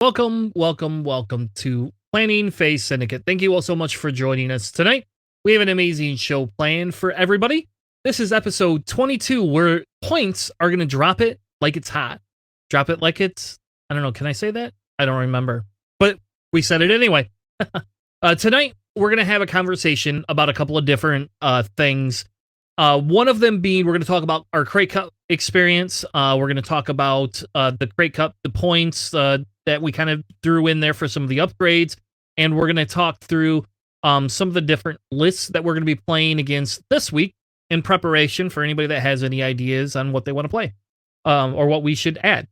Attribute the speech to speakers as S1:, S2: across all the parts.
S1: Welcome to Planning Phase Syndicate. Thank you all so much for joining us tonight. We have an amazing show planned for everybody. This is episode 22, where points are going to drop it like it's hot. Drop it like it's, I don't know, can I say that? I don't remember. But we said it anyway. Tonight, we're going to have a conversation about a couple of different things. One of them being, we're going to talk about our Krayt Cup experience. We're going to talk about the Krayt Cup, the points that we kind of threw in there for some of the upgrades. And we're going to talk through some of the different lists that we're going to be playing against this week in preparation for anybody that has any ideas on what they want to play or what we should add.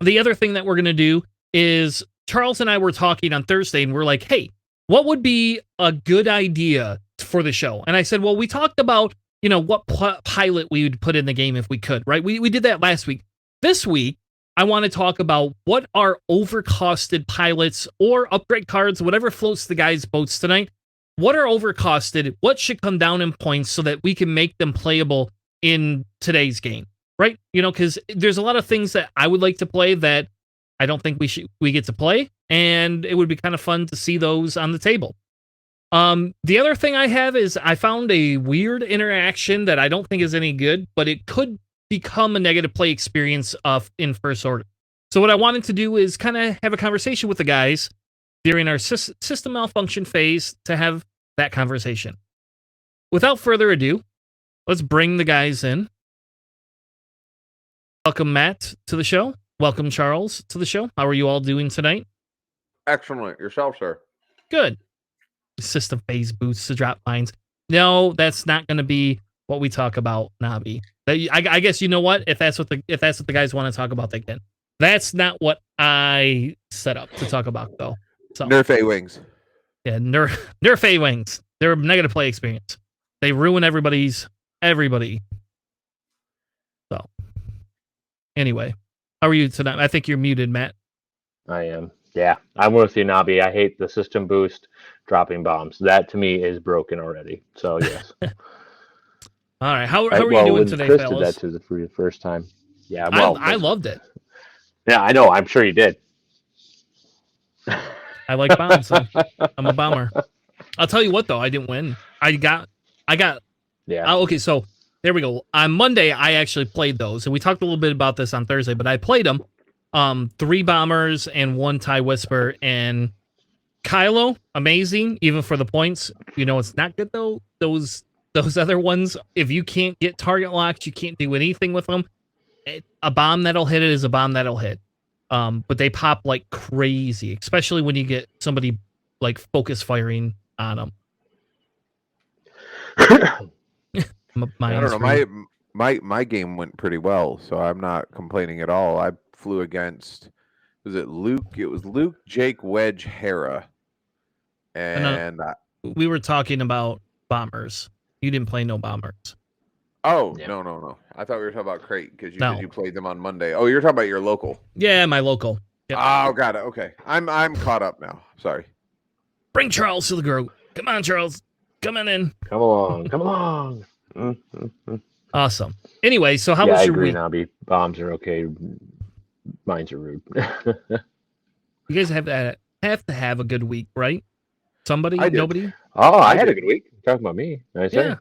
S1: The other thing that we're going to do is Charles and I were talking on Thursday and we're like, hey, what would be a good idea for the show? And I said, well, we talked about, what pilot we would put in the game if we could, right? We did that last week. This week, I want to talk about what are overcosted pilots or upgrade cards, whatever floats the guys' boats tonight. What are overcosted? What should come down in points so that we can make them playable in today's game, right? Because there's a lot of things that I would like to play that I don't think we get to play, and it would be kind of fun to see those on the table. The other thing I have is I found a weird interaction that I don't think is any good, but it could become a negative play experience in first order. So what I wanted to do is kind of have a conversation with the guys during our system malfunction phase to have that conversation. Without further ado, let's bring the guys in. Welcome, Matt, to the show. Welcome, Charles, to the show. How are you all doing tonight?
S2: Excellent. Yourself, sir?
S1: Good. System phase boosts to drop mines. No, that's not going to be what we talk about, Nabi. I guess you know what? If that's what the guys want to talk about, they can. That's not what I set up to talk about, though. So
S2: Nerf A-Wings.
S1: Yeah, Nerf A-Wings. They're a negative play experience. They ruin everybody. So anyway, how are you tonight? I think you're muted, Matt.
S3: I am. Yeah, I'm with you, Nabi. I hate the system boost dropping bombs. That to me is broken already. So yes.
S1: All right. How are you doing today,
S3: Chris
S1: fellas?
S3: did that for the first time. Yeah,
S1: well, I loved it.
S3: Yeah, I know. I'm sure you did.
S1: I like bombs. I'm a bomber. I'll tell you what, though, I didn't win. I got.
S3: Yeah.
S1: Okay, so there we go. On Monday, I actually played those, and we talked a little bit about this on Thursday, but I played them. 3 bombers and 1 TIE Whisper, and Kylo, amazing, even for the points. It's not good though. Those other ones, if you can't get target locked, you can't do anything with them. A bomb that'll hit it is a bomb that'll hit. But they pop like crazy, especially when you get somebody like focus firing on them.
S2: I don't know. My game went pretty well, so I'm not complaining at all. I flew against, was it Luke? It was Luke, Jake, Wedge, Hera. And
S1: we were talking about bombers. You didn't play no bombers.
S2: Oh, yeah. No. I thought we were talking about Krayt because you said you played them on Monday. Oh, you're talking about your local.
S1: Yeah, my local.
S2: Yep. Oh, got it. Okay. I'm caught up now. Sorry.
S1: Bring Charles to the group. Come on, Charles. Come on in.
S3: Come along.
S1: Awesome. Anyway, so how was your week?
S3: Nabi. Bombs are okay. Mines are rude.
S1: You guys have to have a good week, right? Somebody? Nobody?
S3: Oh, I had a good week. You're talking about me.
S1: Yeah.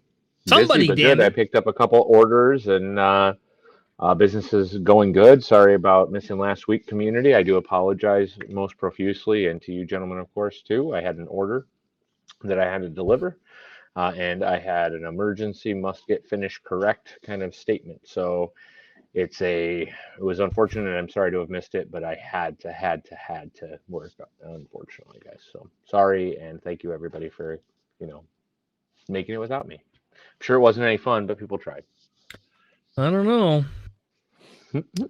S1: Somebody did.
S3: Good. I picked up a couple orders and business is going good. Sorry about missing last week, community. I do apologize most profusely, and to you gentlemen, of course, too. I had an order that I had to deliver, and I had an emergency must get finished correct kind of statement. So it was unfortunate, and I'm sorry to have missed it, but I had to work, unfortunately, guys. So sorry, and thank you everybody for, making it without me. I'm sure it wasn't any fun, but people tried.
S1: I don't know.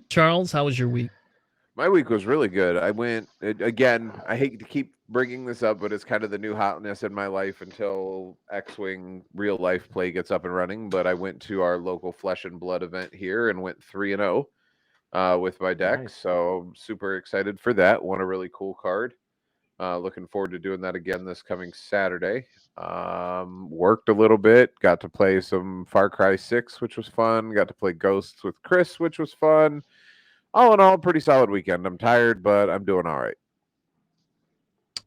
S1: Charles, how was your week?
S2: My week was really good. I went, again, I hate to keep bringing this up, but it's kind of the new hotness in my life until X-Wing real life play gets up and running. But I went to our local Flesh and Blood event here and went 3-0 with my deck. Nice. So super excited for that. Won a really cool card. Looking forward to doing that again this coming Saturday. Worked a little bit. Got to play some Far Cry 6, which was fun. Got to play Ghosts with Chris, which was fun. all in all, pretty solid weekend. I'm tired, but I'm doing all right.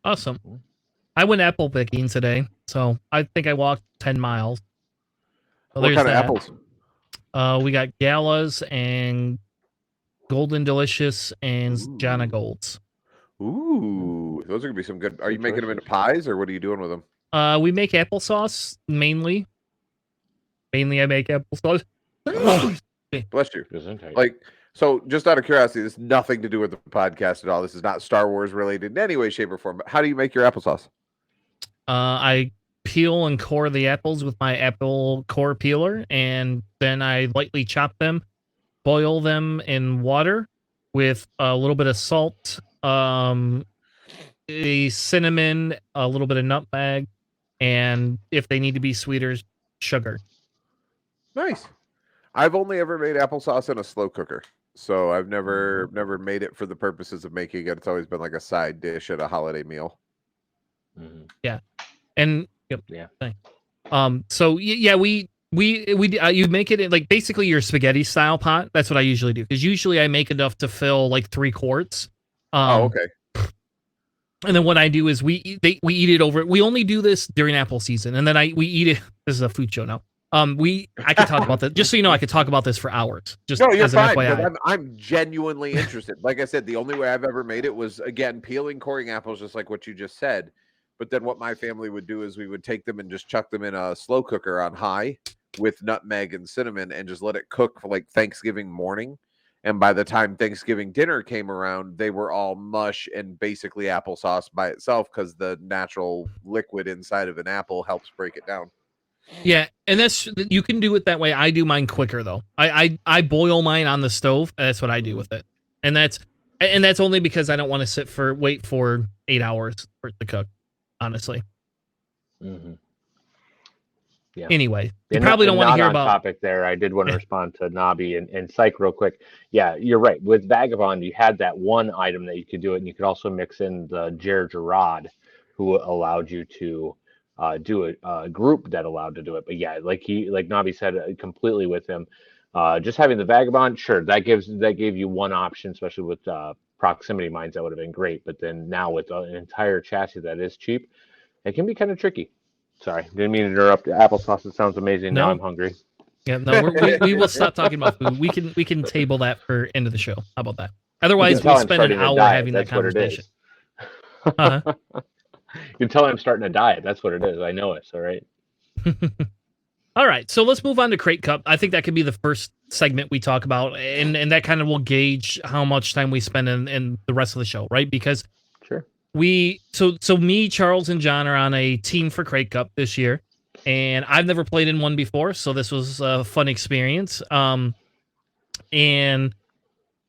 S1: Awesome. I went apple picking today, so I think I walked 10 miles. So
S2: What
S1: there's
S2: kind of
S1: that.
S2: apples?
S1: We got Galas and Golden Delicious and Jana Golds.
S2: Ooh, those are gonna be some good. Are you making them into
S3: choices.
S2: pies, or what are you doing with them?
S1: We make applesauce mainly. Mainly, I make applesauce.
S2: Bless you.
S3: Gesundheit.
S2: Like, so just out of curiosity, this has nothing to do with the podcast at all. This is not Star Wars related in any way, shape, or form. But how do you make your applesauce?
S1: I peel and core the apples with my apple core peeler, and then I lightly chop them, boil them in water with a little bit of salt, a cinnamon, a little bit of nutmeg, and if they need to be sweeter, sugar.
S2: Nice. I've only ever made applesauce in a slow cooker, so I've never made it for the purposes of making it. It's always been like a side dish at a holiday meal.
S1: Yeah, and yep,
S3: Yeah.
S1: So yeah, we you make it in, like, basically your spaghetti style pot. That's what I usually do, because usually I make enough to fill like 3 quarts.
S2: Oh, okay.
S1: And then what I do is we eat it over. We only do this during apple season, and then we eat it. This is a food show now. I could talk about that, just so you know. I could talk about this for hours. Just
S2: No, you're
S1: as an
S2: fine.
S1: FYI.
S2: I'm genuinely interested. Like I said, the only way I've ever made it was, again, peeling, coring apples, just like what you just said. But then what my family would do is we would take them and just chuck them in a slow cooker on high with nutmeg and cinnamon and just let it cook for like Thanksgiving morning. And by the time Thanksgiving dinner came around, they were all mush and basically applesauce by itself, because the natural liquid inside of an apple helps break it down.
S1: Yeah, and you can do it that way. I do mine quicker though. I boil mine on the stove. And that's what I do with it, and that's only because I don't want to wait for 8 hours for it to cook. Honestly.
S3: Yeah.
S1: Anyway, you probably don't want to hear
S3: on
S1: about
S3: topic there. I did want to respond to Nobby and Psych real quick. Yeah, you're right. With Vagabond, you had that one item that you could do it, and you could also mix in the Jer Gerard, who allowed you to do a group that allowed to do it. But yeah, like Nobby said, completely with him. Just having the Vagabond, sure, that gave you one option, especially with proximity mines. That would have been great. But then now with an entire chassis that is cheap, it can be kind of tricky. Sorry, didn't mean to interrupt. Applesauce, it sounds amazing.
S1: No.
S3: Now I'm hungry.
S1: Yeah, no, we will stop talking about food. We can table that for end of the show. How about that? Otherwise, we'll spend an hour having that conversation.
S3: You can tell I'm starting a diet. That's what it is. I know it. All right.
S1: All right, so let's move on to Krayt Cup. I think that could be the first segment we talk about, and that kind of will gauge how much time we spend in the rest of the show, right? Because
S3: sure.
S1: So me, Charles, and John are on a team for Krayt Cup this year, and I've never played in one before, so this was a fun experience. And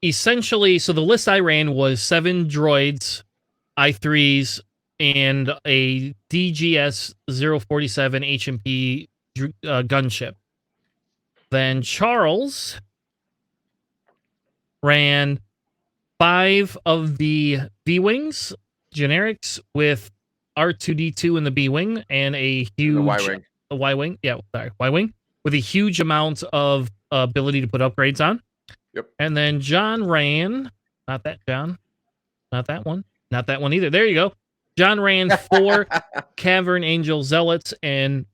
S1: essentially, so the list I ran was 7 droids, I3s, and a DGS 047 HMP gunship. Then Charles ran 5 of the V-Wings, generics, with R2-D2 in the B-Wing, and a huge Y-Wing. Yeah, sorry, Y-Wing, with a huge amount of ability to put upgrades on.
S2: Yep.
S1: And then John ran, not that one either. There you go. John ran 4 Cavern Angel Zealots and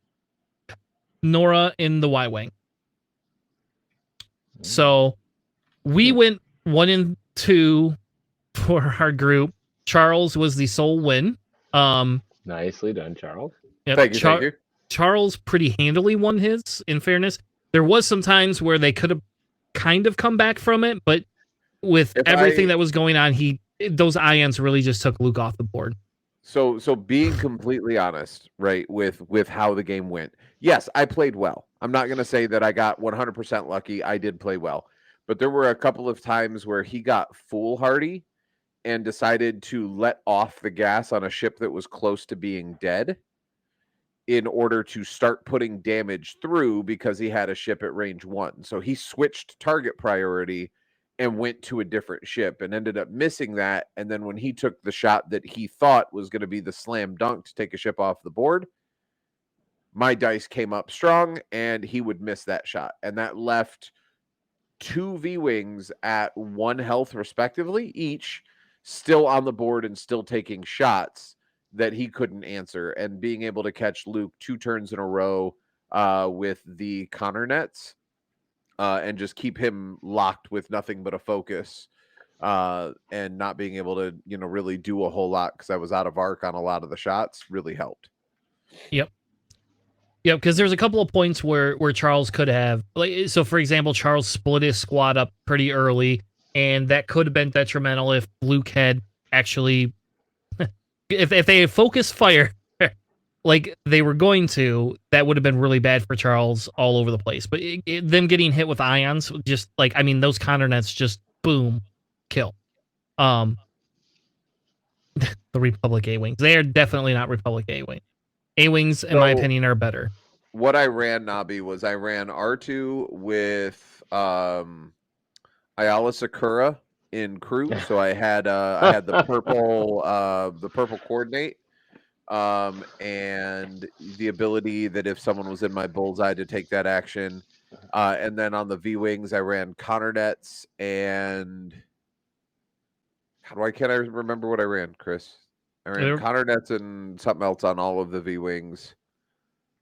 S1: Nora in the Y-Wing. So we went 1 and 2 for our group. Charles was the sole win.
S3: Nicely done, Charles.
S1: Yep,
S2: Thank you.
S1: Charles pretty handily won his, in fairness. There was some times where they could have kind of come back from it, but with everything that was going on, those ions really just took Luke off the board.
S2: So being completely honest, right, with how the game went, yes, I played well. I'm not going to say that I got 100% lucky. I did play well. But there were a couple of times where he got foolhardy and decided to let off the gas on a ship that was close to being dead in order to start putting damage through, because he had a ship at range 1. So he switched target priority and went to a different ship and ended up missing that. And then when he took the shot that he thought was going to be the slam dunk to take a ship off the board, my dice came up strong and he would miss that shot. And that left 2 V-Wings at 1 health respectively each, still on the board and still taking shots that he couldn't answer, and being able to catch Luke 2 turns in a row with the Connor nets and just keep him locked with nothing but a focus and not being able to, really do a whole lot because I was out of arc on a lot of the shots really helped.
S1: Yep. Yeah, because there's a couple of points where Charles could have, like, so for example, Charles split his squad up pretty early, and that could have been detrimental if Luke had actually, if they had focused fire like they were going to, that would have been really bad for Charles all over the place. But them getting hit with ions, just like, I mean, those counter nets just boom, kill. The Republic A-Wings, they are definitely not Republic A-Wings. A-Wings, in my opinion, are better.
S2: What I ran, Nabi, was I ran R2 with Ayala Sakura in crew. So I had the purple coordinate, and the ability that if someone was in my bullseye to take that action. And then on the V-Wings, I ran Connor nets and can't I remember what I ran, Chris? I ran Connor nets and something else on all of the V-Wings.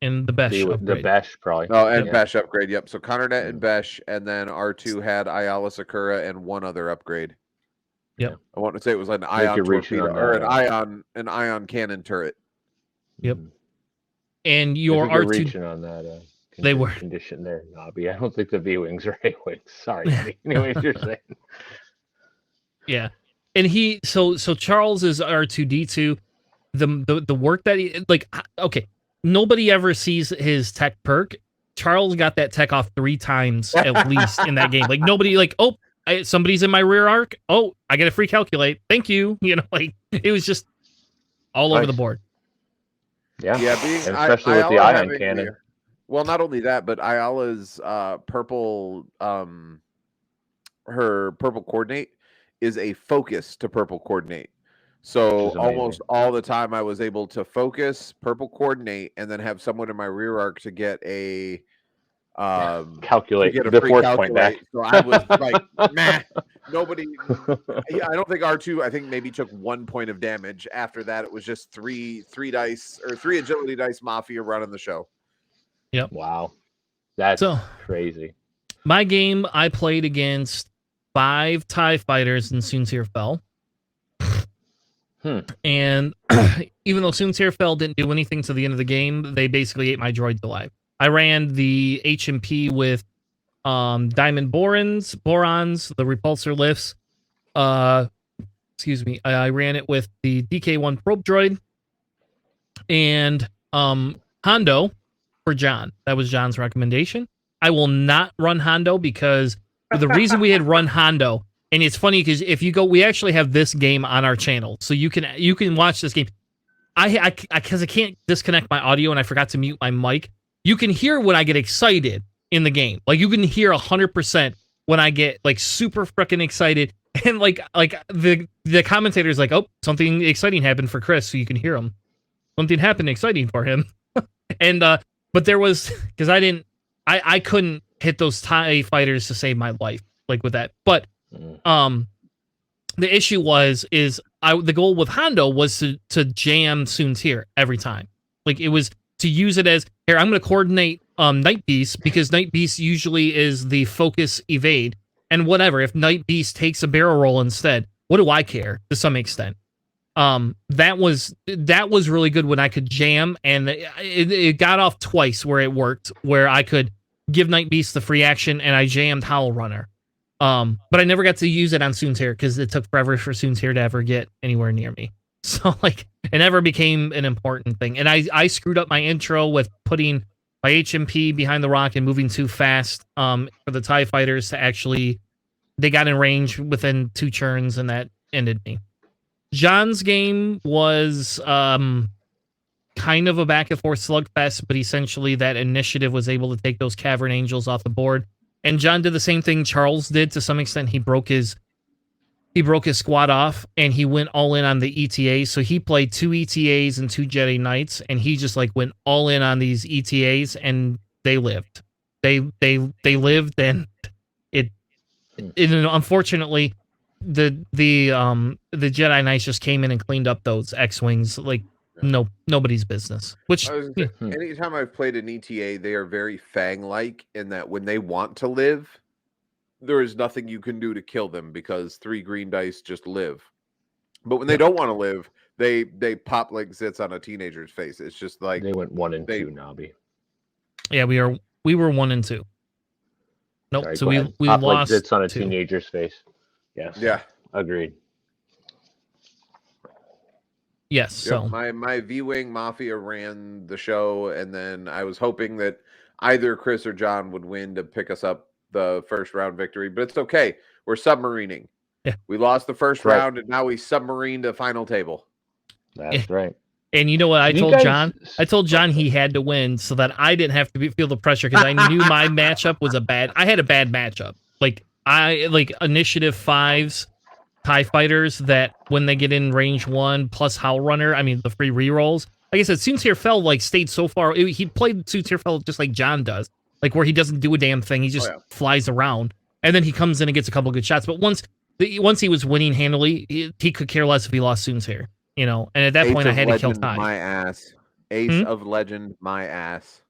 S1: And the Besh upgrade.
S3: The Besh, probably.
S2: Oh, and Besh upgrade, yep. So Connor net and Besh, and then R2 had Ayala Sakura and one other upgrade.
S1: Yep.
S2: I want to say it was an ion torpedo or an ion cannon turret.
S1: Yep. And your R2
S3: reaching on that
S1: they were
S3: condition there, Nobby. I don't think the V-Wings are A-Wings. Sorry. Anyways, you're saying.
S1: Yeah. And so Charles is R2D2. The work that he, like, okay, nobody ever sees his tech perk. Charles got that tech off 3 times at least in that game. Like, nobody, like, oh, somebody's in my rear arc. Oh, I get a free calculate. Thank you. Like, it was just all over the board.
S3: Yeah, and especially with the ion cannon.
S2: Well, not only that, but Ayala's purple, her purple coordinate is a focus to purple coordinate. So almost all the time I was able to focus, purple coordinate, and then have someone in my rear arc to get a
S3: calculate the force point back.
S2: So I was like, man, nobody. I don't think R2. I think maybe took 1 point of damage. After that, it was just three dice or 3 agility dice mafia running the show.
S1: Yep.
S3: Wow, that's crazy.
S1: My game, I played against 5 TIE fighters, and Soontir fell. And even though Soontir fell didn't do anything to the end of the game, they basically ate my droids alive. I ran the HMP with diamond borons, the repulsor lifts. Excuse me. I ran it with the DK1 probe droid and Hondo for John. That was John's recommendation. I will not run Hondo because the reason we had run Hondo, and it's funny because if you go, we actually have this game on our channel, so you can watch this game. Because I can't disconnect my audio and I forgot to mute my mic. You can hear when I get excited in the game. Like, you can hear 100% when I get, like, super freaking excited. And, like the commentator's like, oh, something exciting happened for Chris, so you can hear him. Something happened exciting for him. And, but there was, because I couldn't hit those TIE fighters to save my life, like, with that. But, the issue the goal with Hondo was to jam Soontir every time. Like, it was to use it as, here, I'm going to coordinate Night Beast, because Night Beast usually is the focus evade, and whatever, if Night Beast takes a barrel roll instead, what do I care, to some extent? That was really good when I could jam, and it got off twice where it worked, where I could give Night Beast the free action, and I jammed Howl Runner. But I never got to use it on Soontir, because it took forever for Soontir to ever get anywhere near me. So, like, it never became an important thing. And I screwed up my intro with putting my HMP behind the rock and moving too fast for the TIE fighters to actually, they got in range within 2 turns, and that ended me. John's game was kind of a back and forth slugfest, but essentially that initiative was able to take those Cavern Angels off the board. And John did the same thing Charles did to some extent. He broke his squad off, and he went all in on the ETAs. So he played 2 ETAs and 2 Jedi Knights, and he just, like, went all in on these ETAs, and they lived. They lived, and unfortunately, the Jedi Knights just came in and cleaned up those X-wings like nobody's business. Which
S2: I was gonna say, anytime I've played an ETA, they are very Fang-like in that when they want to live, there is nothing you can do to kill them because 3 green dice just live. But when they don't want to live, they pop like zits on a teenager's face. It's just like
S3: they went 1 and 2, Nobby.
S1: Yeah, we were 1 and 2. Nope.
S3: Sorry,
S1: so we
S3: pop
S1: lost
S3: like zits on a
S1: 2.
S3: teenager's face. Yes.
S2: Yeah.
S3: Agreed.
S1: Yes. So
S2: my V-Wing Mafia ran the show, and then I was hoping that either Chris or John would win to pick us up the first round victory, but it's okay. We're submarining.
S1: Yeah.
S2: We lost the first round, and now we submarine the final table.
S3: That's right.
S1: And you know what I told John? I told John he had to win so that I didn't have to feel the pressure because I knew my matchup was I had a bad matchup. Like initiative 5s, TIE fighters that when they get in range 1 plus Howl Runner, I mean the free rerolls. Like I said, Soontir Fell stayed so far. He played Soontir Fell just like John does, like where he doesn't do a damn thing. He just flies around, and then he comes in and gets a couple good shots. But once he was winning handily, he could care less if he lost Soontir. You know, and at that point, I had to kill TIE.
S2: My ass. Ace of Legend, my ass.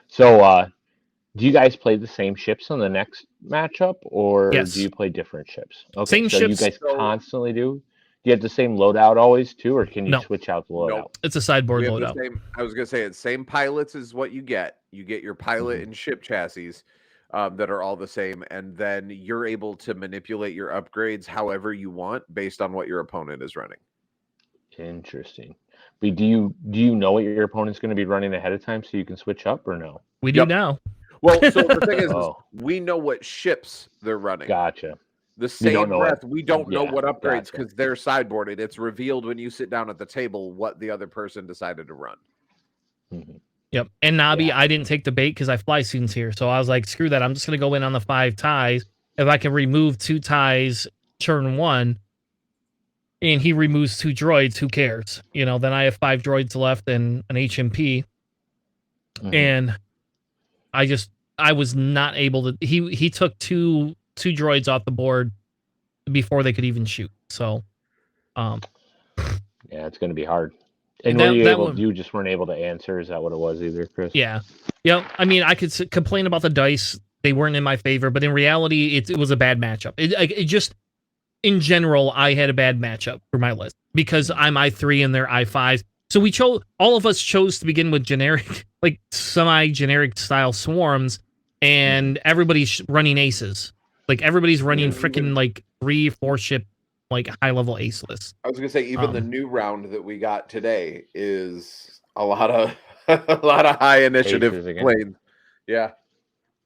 S3: So, do you guys play the same ships on the next matchup, or do you play different ships? Okay,
S1: same
S3: so
S1: ships.
S3: You guys constantly do? Do you have the same loadout always, too, or can you switch out the loadout?
S2: Nope.
S1: It's a sideboard loadout.
S2: I was going to say, it's same pilots is what you get. You get your pilot and ship chassis. That are all the same, and then you're able to manipulate your upgrades however you want based on what your opponent is running.
S3: Interesting. But do you know what your opponent's going to be running ahead of time so you can switch up or no?
S1: We do now.
S2: Well, so the thing is we know what ships they're running.
S3: Gotcha.
S2: The same breath, we don't know what upgrades because they're sideboarded. It's revealed when you sit down at the table what the other person decided to run.
S3: Mm-hmm.
S1: Yep. And Nobby, I didn't take the bait because I fly Soontir. So I was like, screw that. I'm just going to go in on the 5 ties. If I can remove 2 ties turn 1, and he removes 2 droids, who cares? You know, then I have 5 droids left and an HMP. And I was not able to. He took two droids off the board before they could even shoot. So,
S3: yeah, it's going to be hard. And you just weren't able to answer? Is that what it was either, Chris?
S1: Yeah. Yeah. I mean, I could complain about the dice. They weren't in my favor, but in reality, it was a bad matchup. It just, in general, I had a bad matchup for my list because I'm I3 and they're I5. So all of us chose to begin with generic, like semi-generic style swarms, and everybody's running aces. Like everybody's running freaking like 3-4 ship like high-level ace lists.
S2: I was gonna say even the new round that we got today is a lot of high initiative planes. Yeah,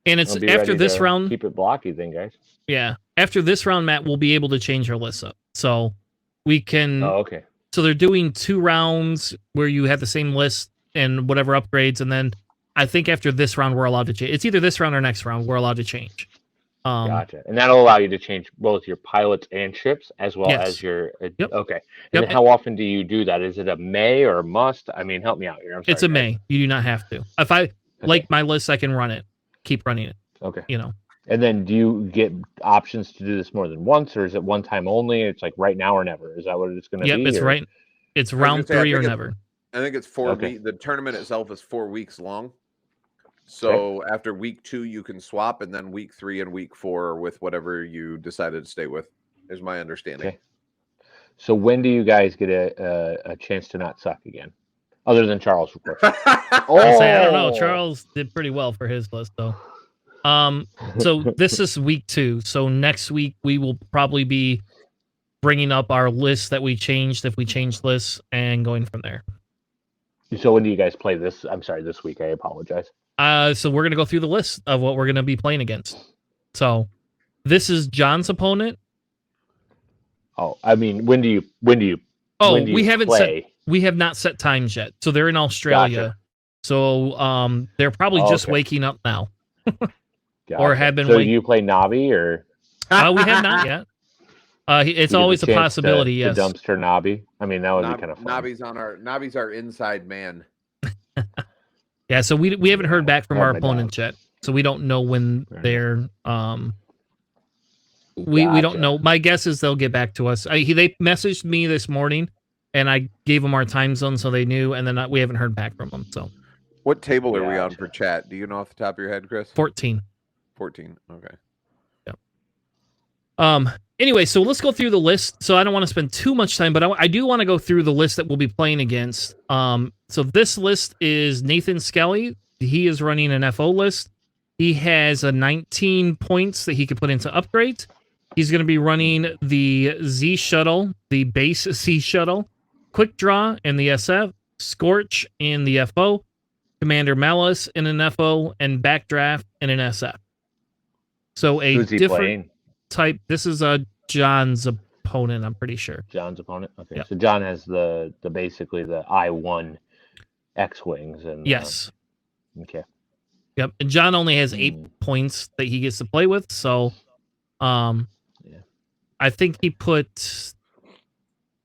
S1: and it's after this round.
S3: Keep it blocky, then, guys.
S1: Yeah, after this round, Matt, we'll be able to change our lists up, so we can.
S3: Oh, okay.
S1: So they're doing 2 rounds where you have the same list and whatever upgrades, and then I think after this round we're allowed to change. It's either this round or next round we're allowed to change.
S3: Gotcha. And that'll allow you to change both your pilots and ships as well as your... Okay. And how often do you do that? Is it a may or a must? I mean, help me out here. I'm sorry,
S1: it's a may. You do not have to. If I like my list, I can run it. Keep running it.
S3: Okay.
S1: You know.
S3: And then do you get options to do this more than once, or is it one time only? It's like right now or never. Is that what it's going to be?
S1: Yep, it's right. It's round 3 or never.
S2: I think it's 4 weeks. The tournament itself is 4 weeks long. So after week 2, you can swap, and then week 3 and week 4 with whatever you decided to stay with, is my understanding.
S3: Okay. So when do you guys get a chance to not suck again? Other than Charles, of course.
S1: I don't know. Charles did pretty well for his list, though. So this is week 2. So next week we will probably be bringing up our list that we changed if we changed lists and going from there.
S3: So when do you guys play this? I'm sorry, this week. I apologize.
S1: So we're going to go through the list of what we're going to be playing against. So this is John's opponent.
S3: Oh, I mean, when do you
S1: we have not set times yet. So they're in Australia.
S3: Gotcha.
S1: So they're probably just waking up now. Or have been
S3: So do you play Navi or
S1: we have not yet. It's always a possibility, yes.
S3: The dumpster Navi. I mean, that would be kind of fun.
S2: Navi's our inside man.
S1: Yeah, so we haven't heard back from our opponents yet. So we don't know when
S3: Fair
S1: they're we don't
S3: Gotcha.
S1: know. My guess is they'll get back to us. They messaged me this morning, and I gave them our time zone so they knew, and then we haven't heard back from them. So
S2: What table are we on
S3: Gotcha.
S2: for chat? Do you know off the top of your head, Chris?
S1: 14.
S2: 14. Okay.
S1: Anyway, so let's go through the list. So I don't want to spend too much time, but I do want to go through the list that we'll be playing against. So this list is Nathan Skelly. He is running an FO list. He has a 19 points that he could put into upgrades. He's going to be running the Z shuttle, the base C shuttle, quick draw in the SF, Scorch in the FO, Commander Malice in an FO, and Backdraft in an SF. So a
S3: Who's he
S1: different
S3: playing?
S1: type. This is John's opponent, I'm pretty sure.
S3: John's opponent. Okay,
S1: Yep.
S3: so John has the basically the I-1 X-wings and
S1: Yes.
S3: Okay.
S1: Yep. And John only has 8 points that he gets to play with, so
S3: Yeah.
S1: I think he put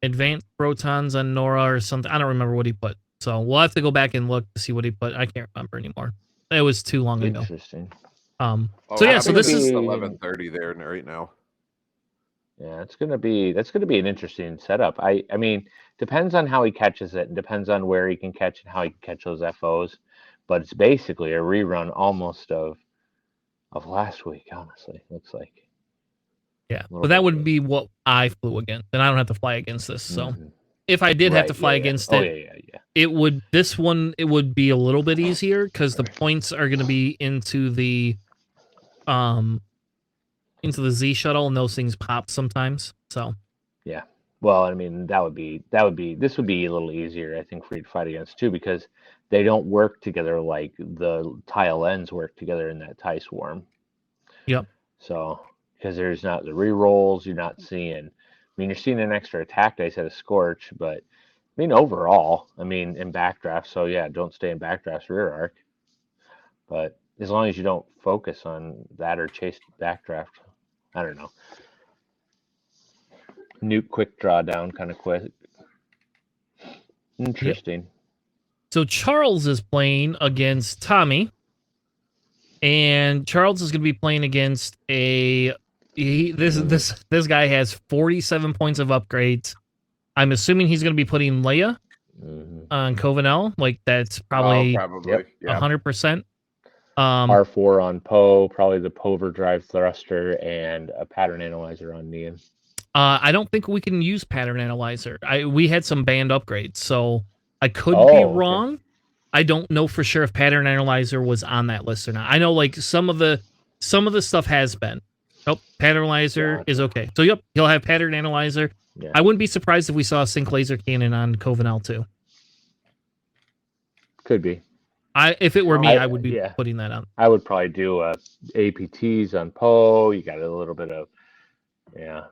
S1: advanced protons on Nora or something. I don't remember what he put. So we'll have to go back and look to see what he put. I can't remember anymore. It was too long ago.
S3: Interesting.
S2: Oh,
S1: So yeah, so
S2: I'm
S1: this
S2: gonna
S1: is
S2: be 11:30 there right now.
S3: Yeah, that's gonna be an interesting setup. I mean, depends on how he catches it, and depends on where he can catch and how he can catch those FOs. But it's basically a rerun almost of last week, honestly. Looks like.
S1: yeah.
S3: little
S1: But that
S3: bit.
S1: would be what I flew against, and I don't have to fly against this. So
S3: Mhm.
S1: if I did have to
S3: Right,
S1: fly
S3: yeah.
S1: against
S3: Oh,
S1: it,
S3: yeah.
S1: it would be a little bit easier because the points are going to be into the Z shuttle, and those things pop sometimes. So
S3: Yeah. Well, I mean, this would be a little easier, I think, for you to fight against too, because they don't work together like the tile ends work together in that tie swarm.
S1: Yep.
S3: So because there's not the rerolls, you're not seeing. I mean, you're seeing an extra attack dice at a Scorch, but I mean, overall, I mean, in backdraft. So yeah, don't stay in backdraft's rear arc. But as long as you don't focus on that or chase backdraft, I don't know. Nuke quick drawdown kind of quick. Interesting.
S1: So Charles is playing against Tommy, and Charles is going to be playing against this guy has 47 points of upgrades. I'm assuming he's going to be putting Leia on Covenel. Like that's probably 100%.
S3: R4 on Poe, probably the Poverdrive thruster, and a pattern analyzer on Neon.
S1: I don't think we can use pattern analyzer. We had some banned upgrades, so I could be wrong. I don't know for sure if pattern analyzer was on that list or not. I know like some of the stuff has been. Oh, pattern analyzer is okay. So yep, he'll have pattern analyzer.
S3: Yeah.
S1: I wouldn't be surprised if we saw a sync laser cannon on Covenel too.
S3: Could be.
S1: If it were me, I would be putting that on.
S3: I would probably do APTs on Poe. You got a little bit of PA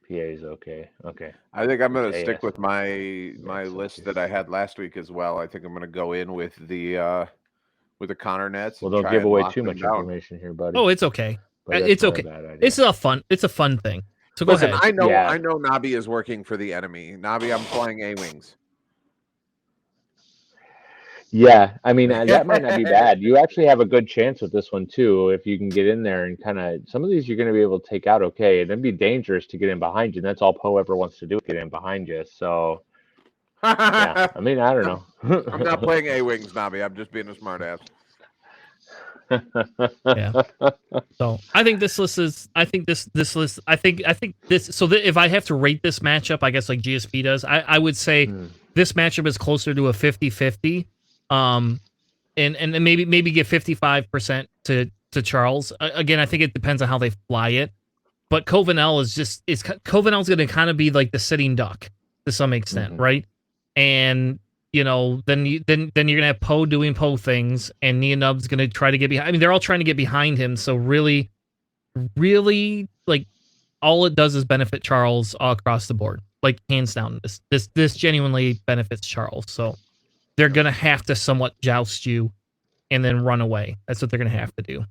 S3: is okay. Okay.
S2: I think I'm going to stick with my list that I had last week as well. I think I'm going to go in with the Connor nets.
S3: Well, don't give away too much information here, buddy.
S1: Oh, it's okay. It's okay. It's a fun thing. So go ahead.
S2: I know Nabi is working for the enemy. Nabi, I'm flying A-wings.
S3: Yeah, I mean, that might not be bad. You actually have a good chance with this one, too, if you can get in there and kind of... Some of these you're going to be able to take out okay, and it'd be dangerous to get in behind you, and that's all Poe ever wants to do, get in behind you, so... Yeah, I mean, I don't know.
S2: I'm not playing A-Wings, Nabi. I'm just being a smartass.
S1: Yeah. So I think this list is... I think this... So if I have to rate this matchup, I guess like GSP does, I would say this matchup is closer to a 50-50. And maybe give 55% to Charles. Again, I think it depends on how they fly it. But Covenel Covenel's going to kind of be like the sitting duck to some extent, right? And then you're going to have Poe doing Poe things, and Neonub's going to try to get behind. I mean, they're all trying to get behind him. So really, like all it does is benefit Charles all across the board, like hands down. This genuinely benefits Charles. So. They're going to have to somewhat joust you and then run away. That's what they're going to have to do.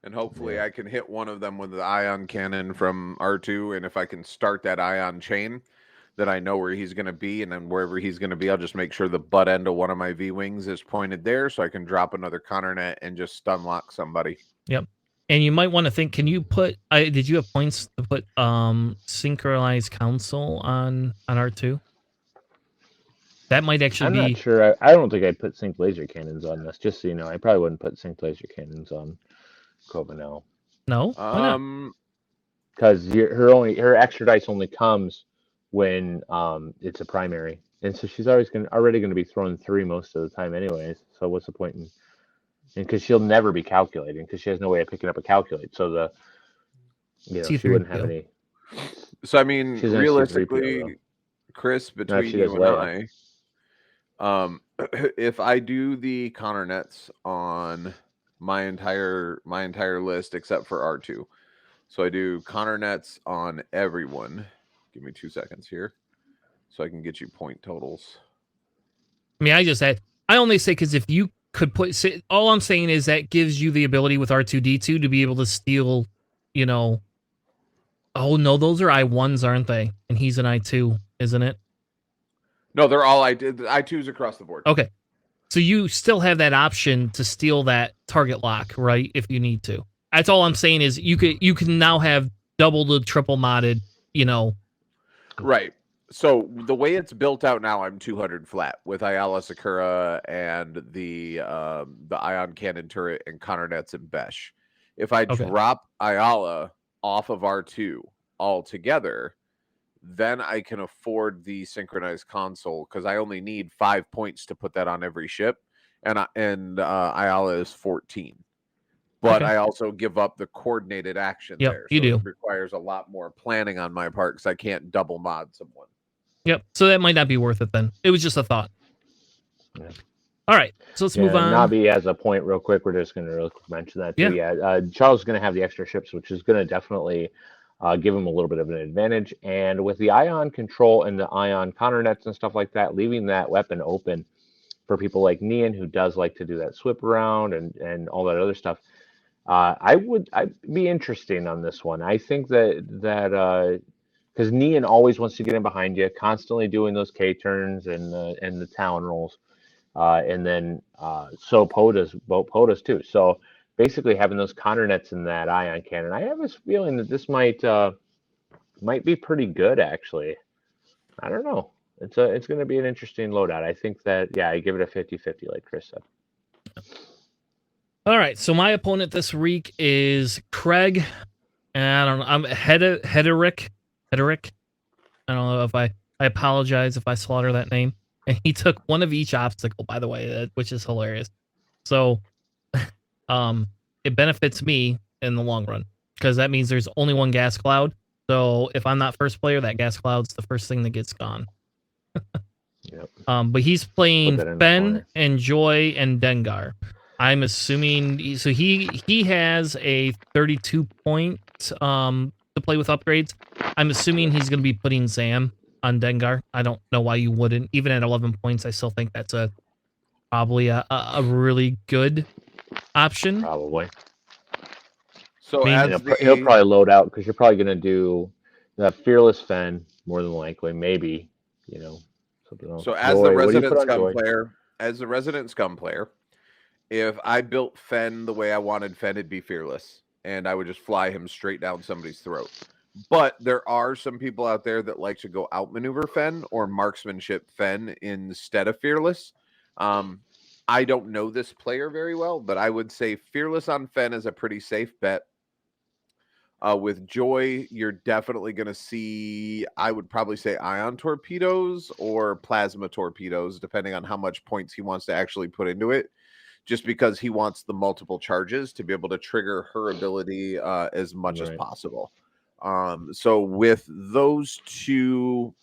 S2: And hopefully I can hit one of them with the ion cannon from R2. And if I can start that ion chain, that I know where he's going to be, and then wherever he's going to be, I'll just make sure the butt end of one of my V-wings is pointed there so I can drop another counter net and just stun lock somebody.
S1: Yep. And you might want to think, can you put, did you have points to put synchronized console on R2? That might actually
S3: I'm
S1: be...
S3: not sure. I don't think I'd put sync laser cannons on this, just so you know. I probably wouldn't put sync laser cannons on Cobanel.
S1: No? Why not?
S3: Because her extra dice only comes when it's a primary, and so she's already gonna be throwing 3 most of the time anyways. So what's the point in? And because she'll never be calculating because she has no way of picking up a calculate, so she wouldn't have any.
S2: So I mean,
S3: She's
S2: realistically, Chris, between you and
S3: Leia.
S2: if I do the counter nets on my entire list except for R2. So I do counter nets on everyone. Give me 2 seconds here so I can get you point totals.
S1: I mean, I only say because if you could all I'm saying is that gives you the ability with R2-D2 to be able to steal, oh no, those are I1s, aren't they? And he's an I2, isn't it?
S2: No, they're all I2s across the board.
S1: Okay. So you still have that option to steal that target lock, right? If you need to. That's all I'm saying is you can now have double the triple modded,
S2: Right. So the way it's built out now, I'm 200 flat with Ayala Sakura and the ion cannon turret and counter nets and Besh. If I drop Ayala off of R2 altogether, then I can afford the synchronized console because I only need 5 points to put that on every ship, and Ayala is 14. But I also give up the coordinated action there.
S1: You do.
S2: It requires a lot more planning on my part because I can't double mod someone.
S1: Yep. So that might not be worth it then. It was just a thought. Yeah. All right. So let's move on.
S3: Nabi has a point real quick. We're just going to real quick mention that too. Yeah. Charles is going to have the extra ships, which is going to definitely give him a little bit of an advantage. And with the ion control and the ion counter nets and stuff like that, leaving that weapon open for people like Nian, who does like to do that swip around and all that other stuff. I'd be interesting on this one. I think that because Nian always wants to get in behind you, constantly doing those K turns and the talon rolls, and then so Poe does too. So basically, having those counter nets in that ion cannon, I have this feeling that this might be pretty good actually. I don't know. It's going to be an interesting loadout. I think that I give it a 50-50 like Chris said.
S1: All right, so my opponent this week is Craig, and I don't know, I'm Hederick. I don't know if I apologize if I slaughter that name. And he took one of each obstacle, by the way, which is hilarious. So, it benefits me in the long run because that means there's only one gas cloud. So if I'm not first player, that gas cloud's the first thing that gets gone.
S3: Yep.
S1: But he's playing Fen and Joy and Dengar. I'm assuming so he has a 32 point to play with upgrades. I'm assuming he's going to be putting Zam on Dengar. I don't know why you wouldn't. Even at 11 points, I still think that's probably a really good option.
S3: Probably.
S2: So
S3: he'll probably load out because you're probably going to do the Fearless Fen more than likely, maybe something else.
S2: So as the resident scum player, if I built Fen the way I wanted Fen, it'd be Fearless, and I would just fly him straight down somebody's throat. But there are some people out there that like to go outmaneuver Fen or marksmanship Fen instead of Fearless. I don't know this player very well, but I would say Fearless on Fen is a pretty safe bet. With Joy, you're definitely going to see, I would probably say ion torpedoes or plasma torpedoes, depending on how much points he wants to actually put into it, just because he wants the multiple charges to be able to trigger her ability as much as possible. So with those two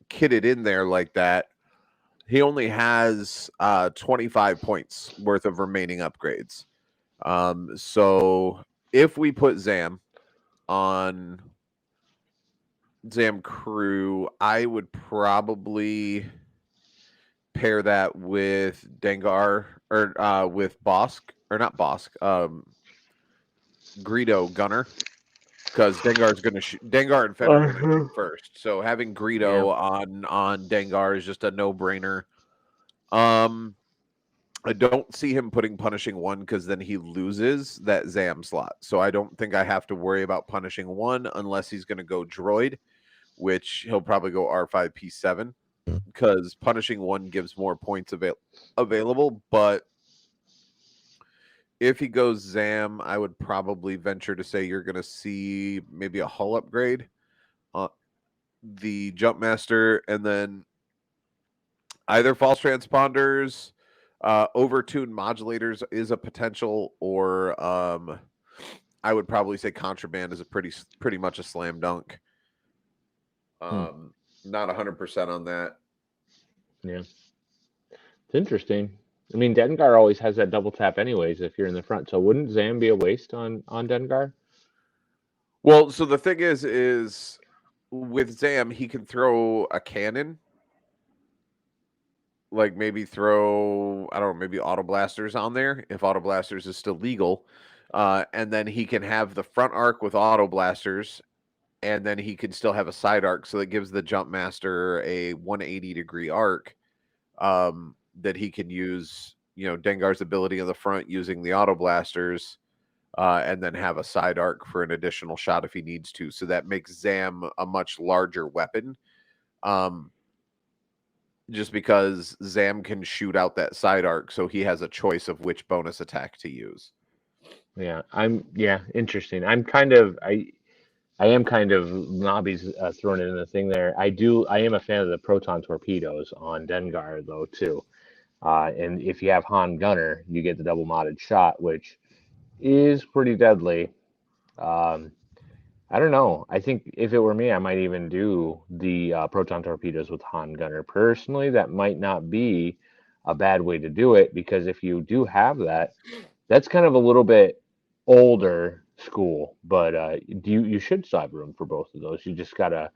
S2: kitted in there like that, he only has 25 points worth of remaining upgrades. So if we put Zam on Zam Crew, I would probably pair that with Dengar or with Bosk, or not Bosk, Greedo Gunner. because Dengar's going to shoot. Dengar and Fenn are going to shoot first. So having Greedo on Dengar is just a no-brainer. I don't see him putting punishing one because then he loses that Zam slot. So I don't think I have to worry about punishing one unless he's going to go droid, which he'll probably go R5P7 because punishing one gives more points available. But if he goes Zam, I would probably venture to say you're going to see maybe a hull upgrade, the Jump Master, and then either false transponders, overtuned modulators is a potential, or I would probably say contraband is a pretty much a slam dunk. Not 100% on that.
S3: Yeah, it's interesting. I mean, Dengar always has that double tap anyways if you're in the front. So wouldn't Zam be a waste on Dengar?
S2: Well, so the thing is with Zam, he can throw a cannon. Like maybe throw, I don't know, maybe auto blasters on there if auto blasters is still legal. And then he can have the front arc with auto blasters, and then he can still have a side arc. So that gives the Jump Master a 180-degree arc that he can use, Dengar's ability in the front using the auto blasters, and then have a side arc for an additional shot if he needs to. So that makes Zam a much larger weapon. Just because Zam can shoot out that side arc, so he has a choice of which bonus attack to use.
S3: Yeah, interesting. I am kind of Nobby's throwing it in the thing there. I am a fan of the proton torpedoes on Dengar though too. And if you have Han Gunner, you get the double modded shot, which is pretty deadly. I don't know. I think if it were me, I might even do the proton torpedoes with Han Gunner. Personally, that might not be a bad way to do it, because if you do have that, that's kind of a little bit older school, but you should still have room for both of those. You just gotta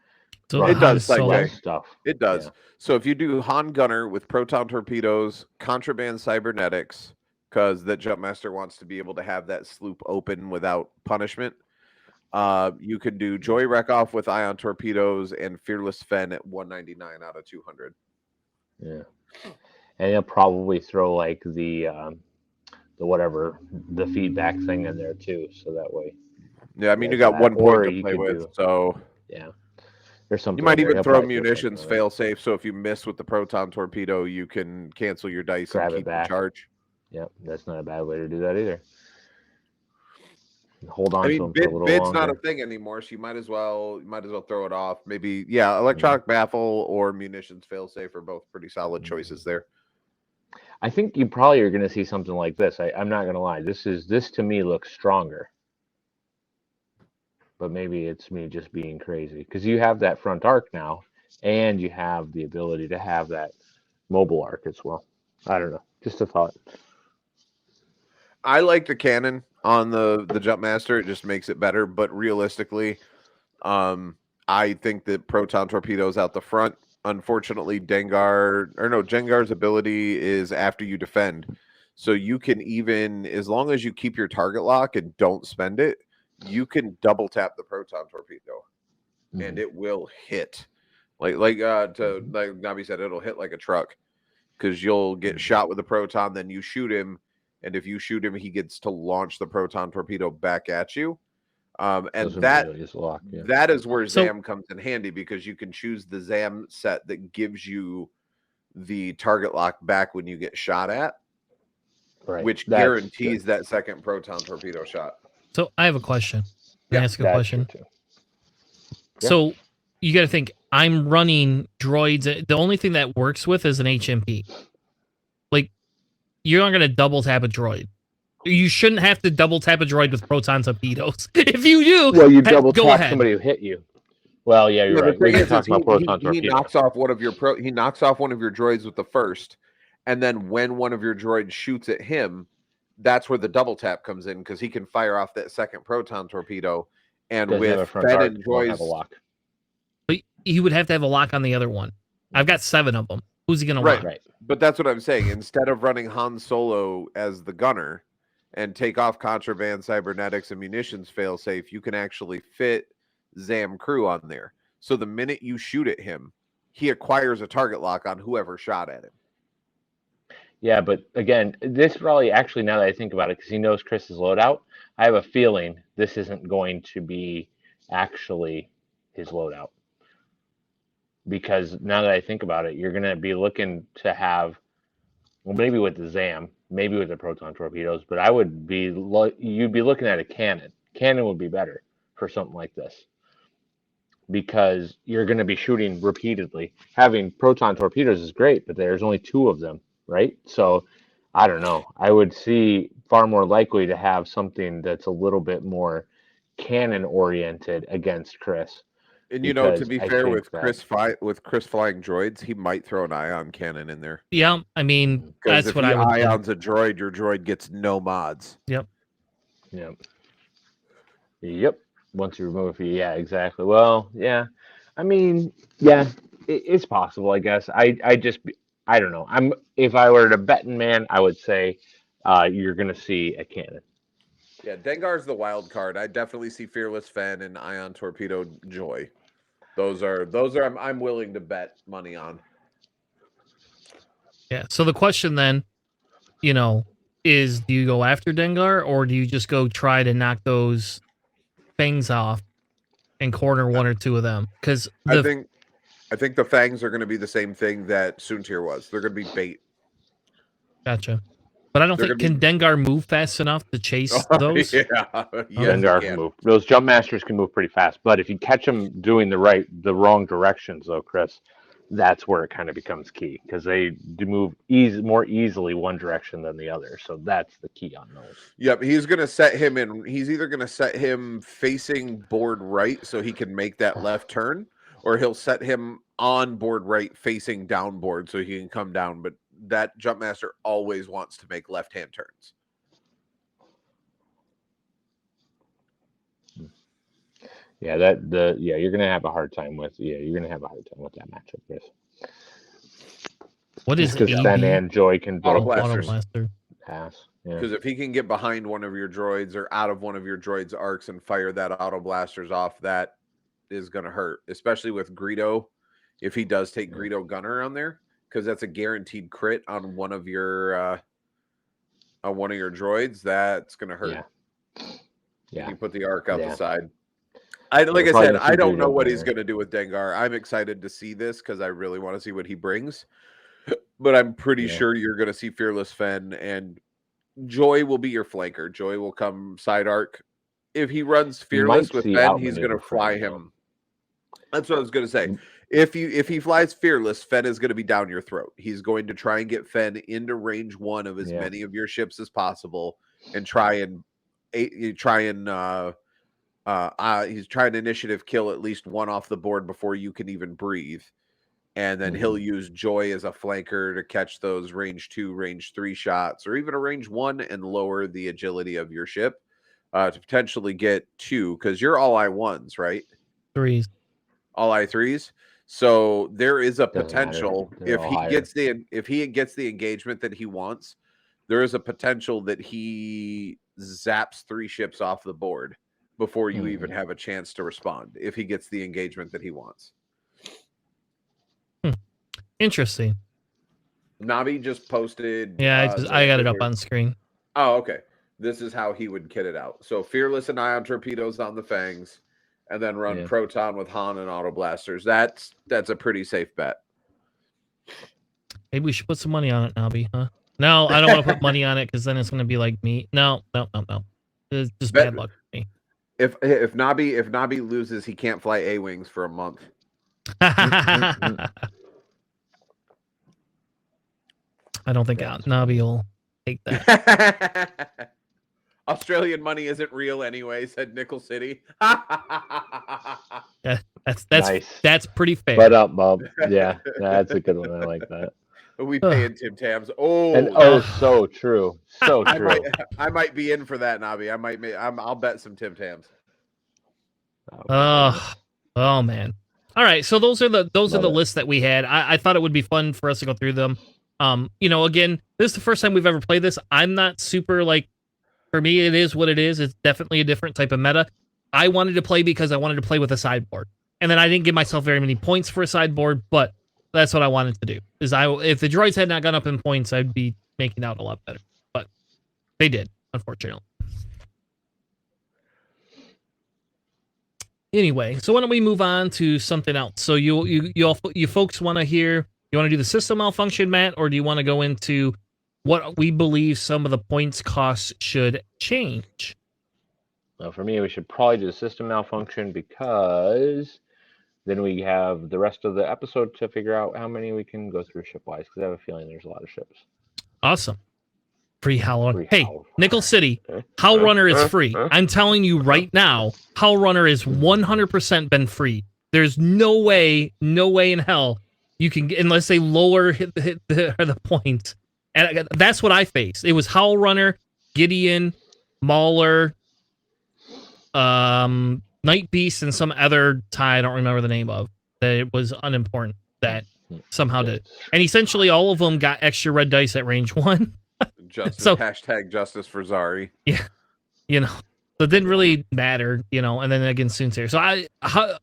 S2: it does
S3: like stuff.
S2: It does. Yeah. So if you do Han Gunner with proton torpedoes, contraband cybernetics, because the Jump Master wants to be able to have that sloop open without punishment. You can do Joy Wreck-Off with ion torpedoes and Fearless Fenn at 199 out of 200.
S3: Yeah, and you'll probably throw like the feedback thing in there too, so that way.
S2: Yeah, I mean you got 1 point to play with, so
S3: yeah. There's something
S2: you might even throw munitions fail safe, so if you miss with the proton torpedo, you can cancel your dice and keep the charge.
S3: Yep, that's not a bad way to do that either. Hold on to them
S2: bid,
S3: for a little
S2: bid's
S3: longer.
S2: Not a thing anymore, so you might as well throw it off. Maybe electronic baffle or munitions fail safe are both pretty solid choices there.
S3: I think you probably are going to see something like this. I'm not going to lie. This to me looks stronger, but maybe it's me just being crazy, because you have that front arc now, and you have the ability to have that mobile arc as well. I don't know. Just a thought.
S2: I like the cannon on the Jump Master. It just makes it better. But realistically, I think that proton torpedoes out the front. Unfortunately, Dengar's ability is after you defend. So you can even, as long as you keep your target lock and don't spend it, you can double tap the proton torpedo, and it will hit. Like Nabi said, it'll hit like a truck, because you'll get shot with a proton, then you shoot him. And if you shoot him, he gets to launch the proton torpedo back at you. And that is where Zam comes in handy, because you can choose the Zam set that gives you the target lock back when you get shot at, which guarantees that second proton torpedo shot.
S1: So I have a question. Can I ask a question?
S3: Yeah.
S1: So you got to think, I'm running droids. The only thing that works with is an HMP. Like, you're not going to double tap a droid. You shouldn't have to double tap a droid with proton torpedoes. If you do,
S3: well, you double tap somebody who hit you. Well, yeah, you're right. We're talking about proton torpedoes.
S2: He knocks off one of your droids with the first, and then when one of your droids shoots at him, that's where the double tap comes in, because he can fire off that second proton torpedo. And with Fenn and Joy's,
S1: but he would have to have a lock on the other one. I've got 7 of them. Who's he going to lock?
S2: Right. But that's what I'm saying. Instead of running Han Solo as the gunner, and take off contraband, cybernetics, and munitions failsafe, you can actually fit Zam Crew on there. So the minute you shoot at him, he acquires a target lock on whoever shot at him.
S3: Yeah, but again, this probably actually, now that I think about it, because he knows Chris's loadout, I have a feeling this isn't going to be actually his loadout. Because now that I think about it, you're going to be looking to have, well, maybe with the ZAM, maybe with the proton torpedoes, but you'd be looking at a cannon. Cannon would be better for something like this, because you're going to be shooting repeatedly. Having proton torpedoes is great, but there's only 2 of them, right? So I don't know. I would see far more likely to have something that's a little bit more cannon oriented against Chris.
S2: And to be fair, with Chris flying droids, he might throw an ion cannon in there.
S1: Yeah, I mean,
S2: Because
S1: that's
S2: if
S1: what
S2: he
S1: I would
S2: ions
S1: think.
S2: a droid, your droid gets no mods.
S1: Yep.
S3: Once you remove it, yeah, exactly. Well, yeah. I mean, yeah, it's possible, I guess. I don't know. If I were a betting man, I would say you're going to see a cannon.
S2: Yeah, Dengar's the wild card. I definitely see Fearless Fen and Ion Torpedo Joy. Those are I'm willing to bet money on.
S1: Yeah. So the question then, is do you go after Dengar, or do you just go try to knock those fangs off and corner 1 or 2 of them? Because
S2: I think the fangs are going to be the same thing that Soontir was. They're going to be bait.
S1: Gotcha. But I don't think, can Dengar move fast enough to chase those?
S2: Yeah. Yes,
S3: Dengar can move. Those jump masters can move pretty fast, but if you catch them doing the wrong directions, though, Chris, that's where it kind of becomes key, because they do move more easily one direction than the other. So that's the key on those.
S2: Yep, he's going to set him in. He's either going to set him facing board right so he can make that left turn, or he'll set him on board right facing downboard so he can come down. But that jump master always wants to make left-hand turns.
S3: Yeah, you're gonna have a hard time with that matchup, Chris.
S1: What is
S3: because Ben and Joy can both
S1: Autoblaster
S3: pass?
S2: Because if he can get behind one of your droids or out of one of your droids' arcs and fire that auto blasters off, that is going to hurt, especially with Greedo. If he does take Greedo Gunner on there, because that's a guaranteed crit on one of your droids, that's going to hurt.
S3: Yeah.
S2: You put the arc out the side. I don't know what he's going to do with Dengar. I'm excited to see this because I really want to see what he brings. But I'm pretty sure you're going to see Fearless Fen, and Joy will be your flanker. Joy will come side arc. If he runs Fearless with Fen, he's going to fly him. That's what I was going to say. If he flies Fearless, Fen is going to be down your throat. He's going to try and get Fen into range 1 of as many of your ships as possible, and he's trying to initiative kill at least 1 off the board before you can even breathe. And then he'll use Joy as a flanker to catch those range 2, range 3 shots, or even a range 1, and lower the agility of your ship to potentially get 2, because you're all I1s, right?
S1: 3s.
S2: All I3s. So there is a potential if he gets the engagement that he wants, there is a potential that he zaps 3 ships off the board before you even have a chance to respond, if he gets the engagement that he wants.
S1: Interesting.
S2: Navi just posted.
S1: Yeah, I got it up on screen.
S2: Oh, okay. This is how he would kit it out. So Fearless and Ion Torpedoes on the Fangs, and then run Proton with Han and Auto Blasters. That's a pretty safe bet.
S1: Maybe we should put some money on it, Navi, huh? No, I don't want to put money on it because then it's going to be like me. No. It's just bad luck for me.
S2: If Nabi loses, he can't fly A-Wings for a month.
S1: I don't think Nabi will take that.
S2: Australian money isn't real anyway, said Nickel City.
S1: Yeah, that's
S3: nice.
S1: That's pretty fair.
S3: Butt up, Bob. Yeah, that's a good one. I like that.
S2: We pay in Tim Tams.
S3: So true. So true.
S2: I might be in for that, Nabi. I'll bet some Tim Tams.
S1: Oh man. All right, so those are the lists that we had. I thought it would be fun for us to go through them. Again, this is the first time we've ever played this. I'm not super For me, it is what it is. It's definitely a different type of meta. I wanted to play because I wanted to play with a sideboard. And then I didn't give myself very many points for a sideboard, but that's what I wanted to do. If the droids had not gone up in points, I'd be making out a lot better. But they did, unfortunately. Anyway, so why don't we move on to something else? So you folks want to hear, you want to do the system malfunction, Matt, or do you want to go into what we believe some of the points costs should change?
S3: Well, for me, we should probably do the system malfunction because then we have the rest of the episode to figure out how many we can go through ship-wise, because I have a feeling there's a lot of ships.
S1: Awesome. Free Howl. Hey,
S3: Howl.
S1: Nickel City, Howl Runner is free. I'm telling you right now, Howl Runner is 100% been free. There's no way in hell you can, unless they lower the point. And that's what I faced. It was Howl Runner, Gideon, Mauler, Night Beast, and some other tie I don't remember the name of. That it was unimportant that somehow did. And essentially all of them got extra red dice at range 1.
S2: Justice,
S1: So-
S2: hashtag justice for Zari.
S1: Yeah, so it didn't really matter, and then against Soonsayer. So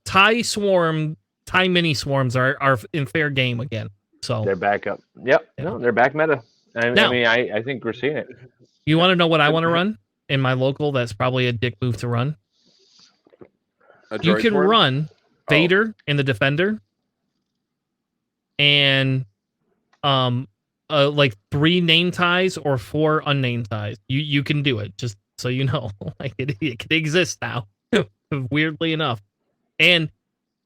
S1: tie mini swarms are in fair game again. So
S3: They're back up. Yep.
S1: Yeah.
S3: No, they're back meta.
S1: Now-
S3: I think we're seeing it.
S1: you want to know what I want to run in my local? That's probably a dick move to run.
S2: A
S1: You
S2: droid
S1: can
S2: swarm?
S1: run Vader in the Defender, and like 3 name ties or 4 unnamed ties. You can do it, just so you know. Like it can exist now, weirdly enough. And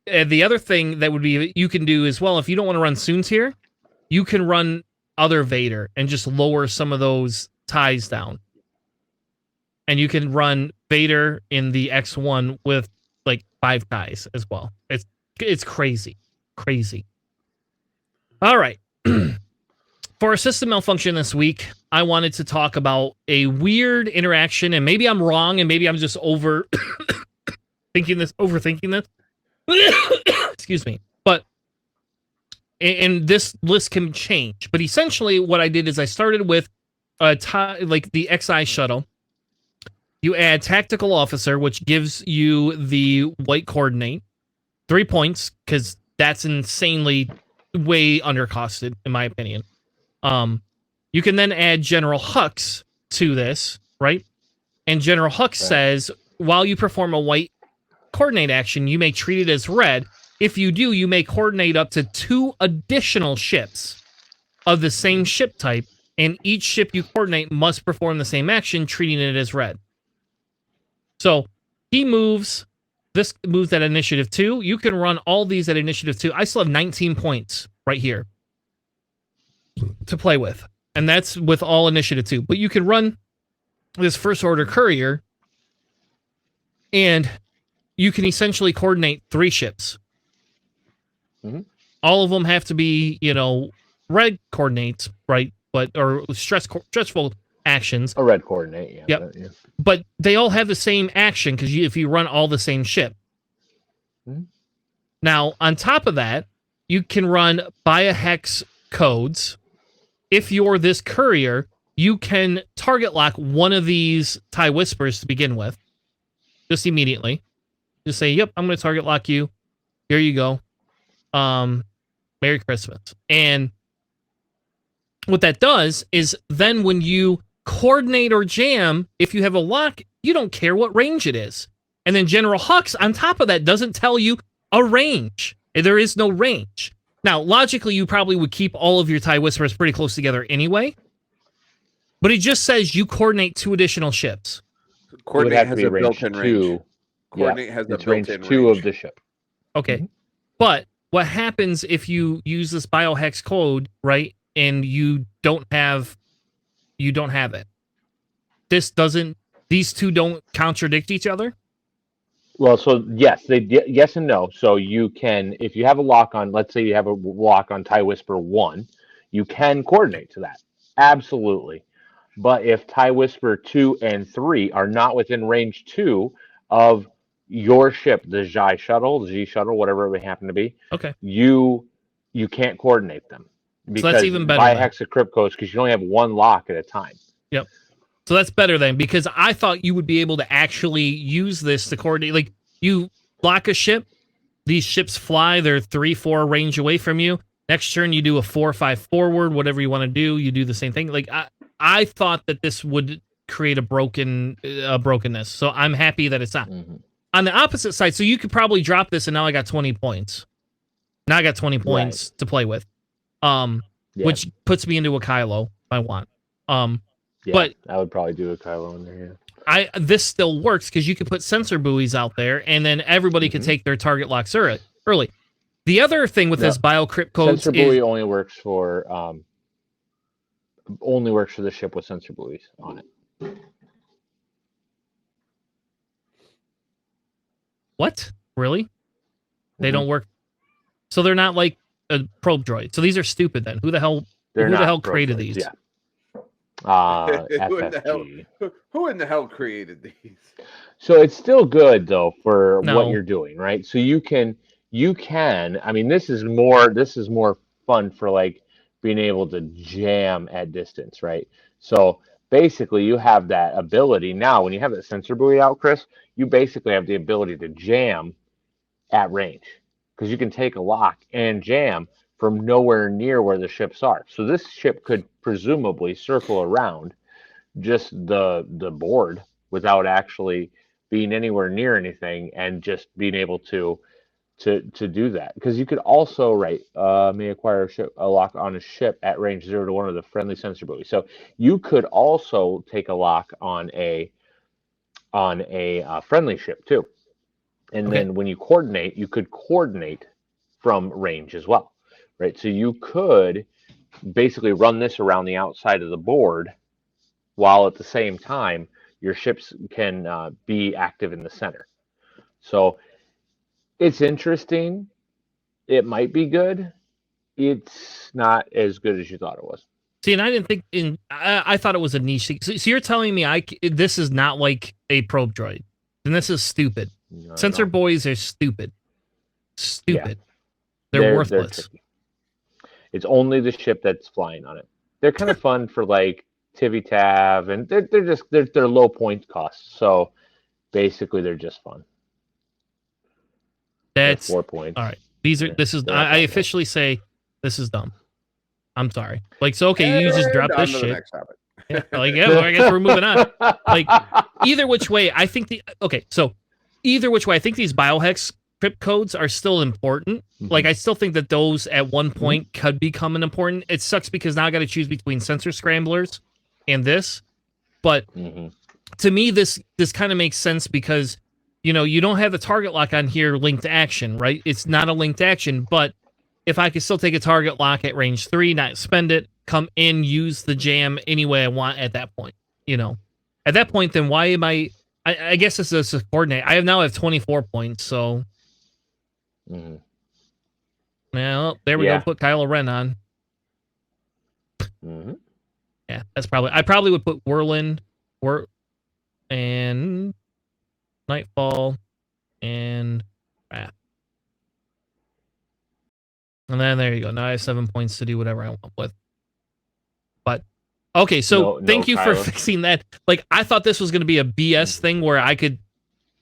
S1: the other thing that would be you can do as well, if you don't want to run Soons here, you can run other Vader and just lower some of those ties down. And you can run Vader in the X1 with like 5 ties as well. It's crazy. All right. For our system malfunction this week, I wanted to talk about a weird interaction, and maybe I'm wrong, and maybe I'm just overthinking this. Excuse me. But and this list can change. But essentially, what I did is I started with like the XI shuttle. You add tactical officer, which gives you the white coordinate, 3 points, because that's insanely way undercosted, in my opinion. You can then add General Hux to this, right? And General Hux says, while you perform a white coordinate action, you may treat it as red. If you do, you may coordinate up to 2 additional ships of the same ship type, and each ship you coordinate must perform the same action, treating it as red. So he moves. This moves at initiative 2. You can run all these at initiative 2. I still have 19 points right here to play with. And that's with all initiative 2. But you can run this first order courier, and you can essentially coordinate 3 ships.
S3: Mm-hmm.
S1: All of them have to be, red coordinates, right? Or stressful actions.
S3: A red coordinate, yeah.
S1: Yep. But they all have the same action because if you run all the same ship.
S3: Mm-hmm.
S1: Now, on top of that, you can run biohex codes. If you're this courier, you can target lock one of these TIE Whispers to begin with. Just immediately. Just say, yep, I'm going to target lock you. Here you go. Merry Christmas. And what that does is then when you coordinate or jam, if you have a lock, you don't care what range it is. And then General Hux, on top of that, doesn't tell you a range. There is no range. Now, logically, you probably would keep all of your TIE Whispers pretty close together anyway. But it just says you coordinate 2 additional ships.
S2: Coordinate has a built-in range. Coordinate has a
S3: range
S2: built-in
S3: 2
S2: range.
S3: of the ship.
S1: Okay.
S3: Mm-hmm.
S1: But what happens if you use this biohex code, right, and you don't have it? These two don't contradict each other?
S3: Well, so yes, yes and no. So you can, if you have a lock on, let's say you have a lock on TIE Whisper 1, you can coordinate to that. Absolutely. But if TIE Whisper 2 and 3 are not within range 2 of your ship, the Zhi shuttle, the Z shuttle, whatever it may happen to be,
S1: Okay.
S3: you can't coordinate them.
S1: So that's even better.
S3: Biohex crypt codes, because you only have 1 lock at a time.
S1: Yep. So that's better then, because I thought you would be able to actually use this to coordinate. Like, you block a ship, these ships fly, they're 3-4 range away from you. Next turn, you do a 4-5 forward, whatever you want to do. You do the same thing. Like, I thought that this would create a brokenness. So I'm happy that it's not.
S3: Mm-hmm.
S1: On the opposite side, so you could probably drop this, and now I got 20 points. Now I got 20 points to play with, which puts me into a Kylo if I want. But
S3: I would probably do a Kylo in there. Yeah.
S1: This still works because you can put sensor buoys out there, and then everybody can take their target locks early. The other thing with this bio-crypt codes
S3: sensor buoy only works for the ship with sensor buoys on it.
S1: What? Really? They don't work. So they're not like a probe droid. So these are stupid then. Who the hell created these?
S3: Yeah.
S2: Who in the hell created these?
S3: So it's still good though for what you're doing, right? So you can I mean, this is more fun for like being able to jam at distance, right? So basically you have that ability now. When you have that sensor buoy out, Chris, you basically have the ability to jam at range, because you can take a lock and jam from nowhere near where the ships are. So this ship could presumably circle around just the board without actually being anywhere near anything, and just being able to do that. Because you could also may acquire a lock on a ship at range 0 to 1 of the friendly sensor buoys. So you could also take a lock on a friendly ship too. And then when you coordinate, you could coordinate from range as well, right? So you could basically run this around the outside of the board, while at the same time your ships can be active in the center. So it's interesting. It might be good. It's not as good as you thought it was.
S1: See, and I didn't think I thought it was a niche thing. So you're telling me this is not like a probe droid, and this is stupid. Sensor buoys are stupid. Stupid. Yeah. They're worthless.
S3: It's only the ship that's flying on it. They're kind of fun for like Tivy-Tav, and they're low point costs. So basically, they're just fun.
S1: That's
S3: 4 points.
S1: All right. I officially say this is dumb. I'm sorry. Like, so okay, you just drop this shit. Yeah, I guess we're moving on. Like, either which way, I think these biohex crypt codes are still important. Like, I still think that those at one point could become an important. It sucks because now I got to choose between sensor scramblers and this. But to me, this kind of makes sense because, you don't have the target lock on here linked action, right? It's not a linked action, but if I could still take a target lock at range 3, not spend it, come in, use the jam any way I want at that point, At that point, then why am I guess this is a coordinate. I now have 24 points, so... Well, there we go. Put Kylo Ren on. Yeah, that's I probably would put Whirlwind, and Nightfall, and Wrath. And then there you go. Now I have 7 points to do whatever I want with. But okay, so thank you for fixing that. Like, I thought this was going to be a BS thing where I could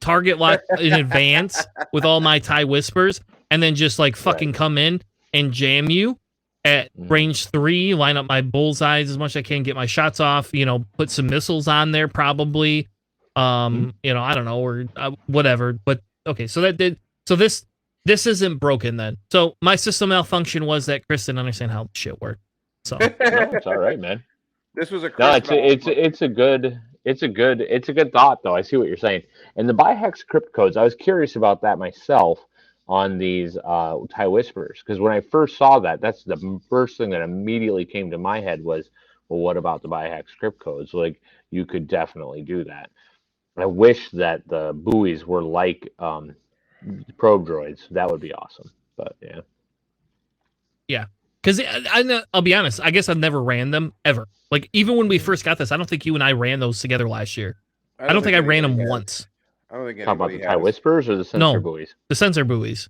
S1: target lock in advance with all my TIE Whispers, and then just like fucking come in and jam you at range 3, line up my bullseyes as much as I can, get my shots off, put some missiles on there probably. I don't know, or whatever. But okay, so this isn't broken then. So my system malfunction was that Chris didn't understand how shit worked. So
S3: no, it's all right, man.
S2: This was a
S3: it's a good thought though. I see what you're saying. And the biohex crypt codes, I was curious about that myself on these TIE Whisperers, because when I first saw that, that's the first thing that immediately came to my head was, well, what about the biohex crypt codes? Like, you could definitely do that. I wish that the buoys were like probe droids. That would be awesome. But
S1: yeah, because I'll be honest, I guess I've never ran them ever. Like, even when we first got this, I don't think you and I ran those together last year. I don't think I ran them once.
S2: I don't think
S3: Talk about the TIE Whispers or the sensor buoys?
S1: The sensor buoys.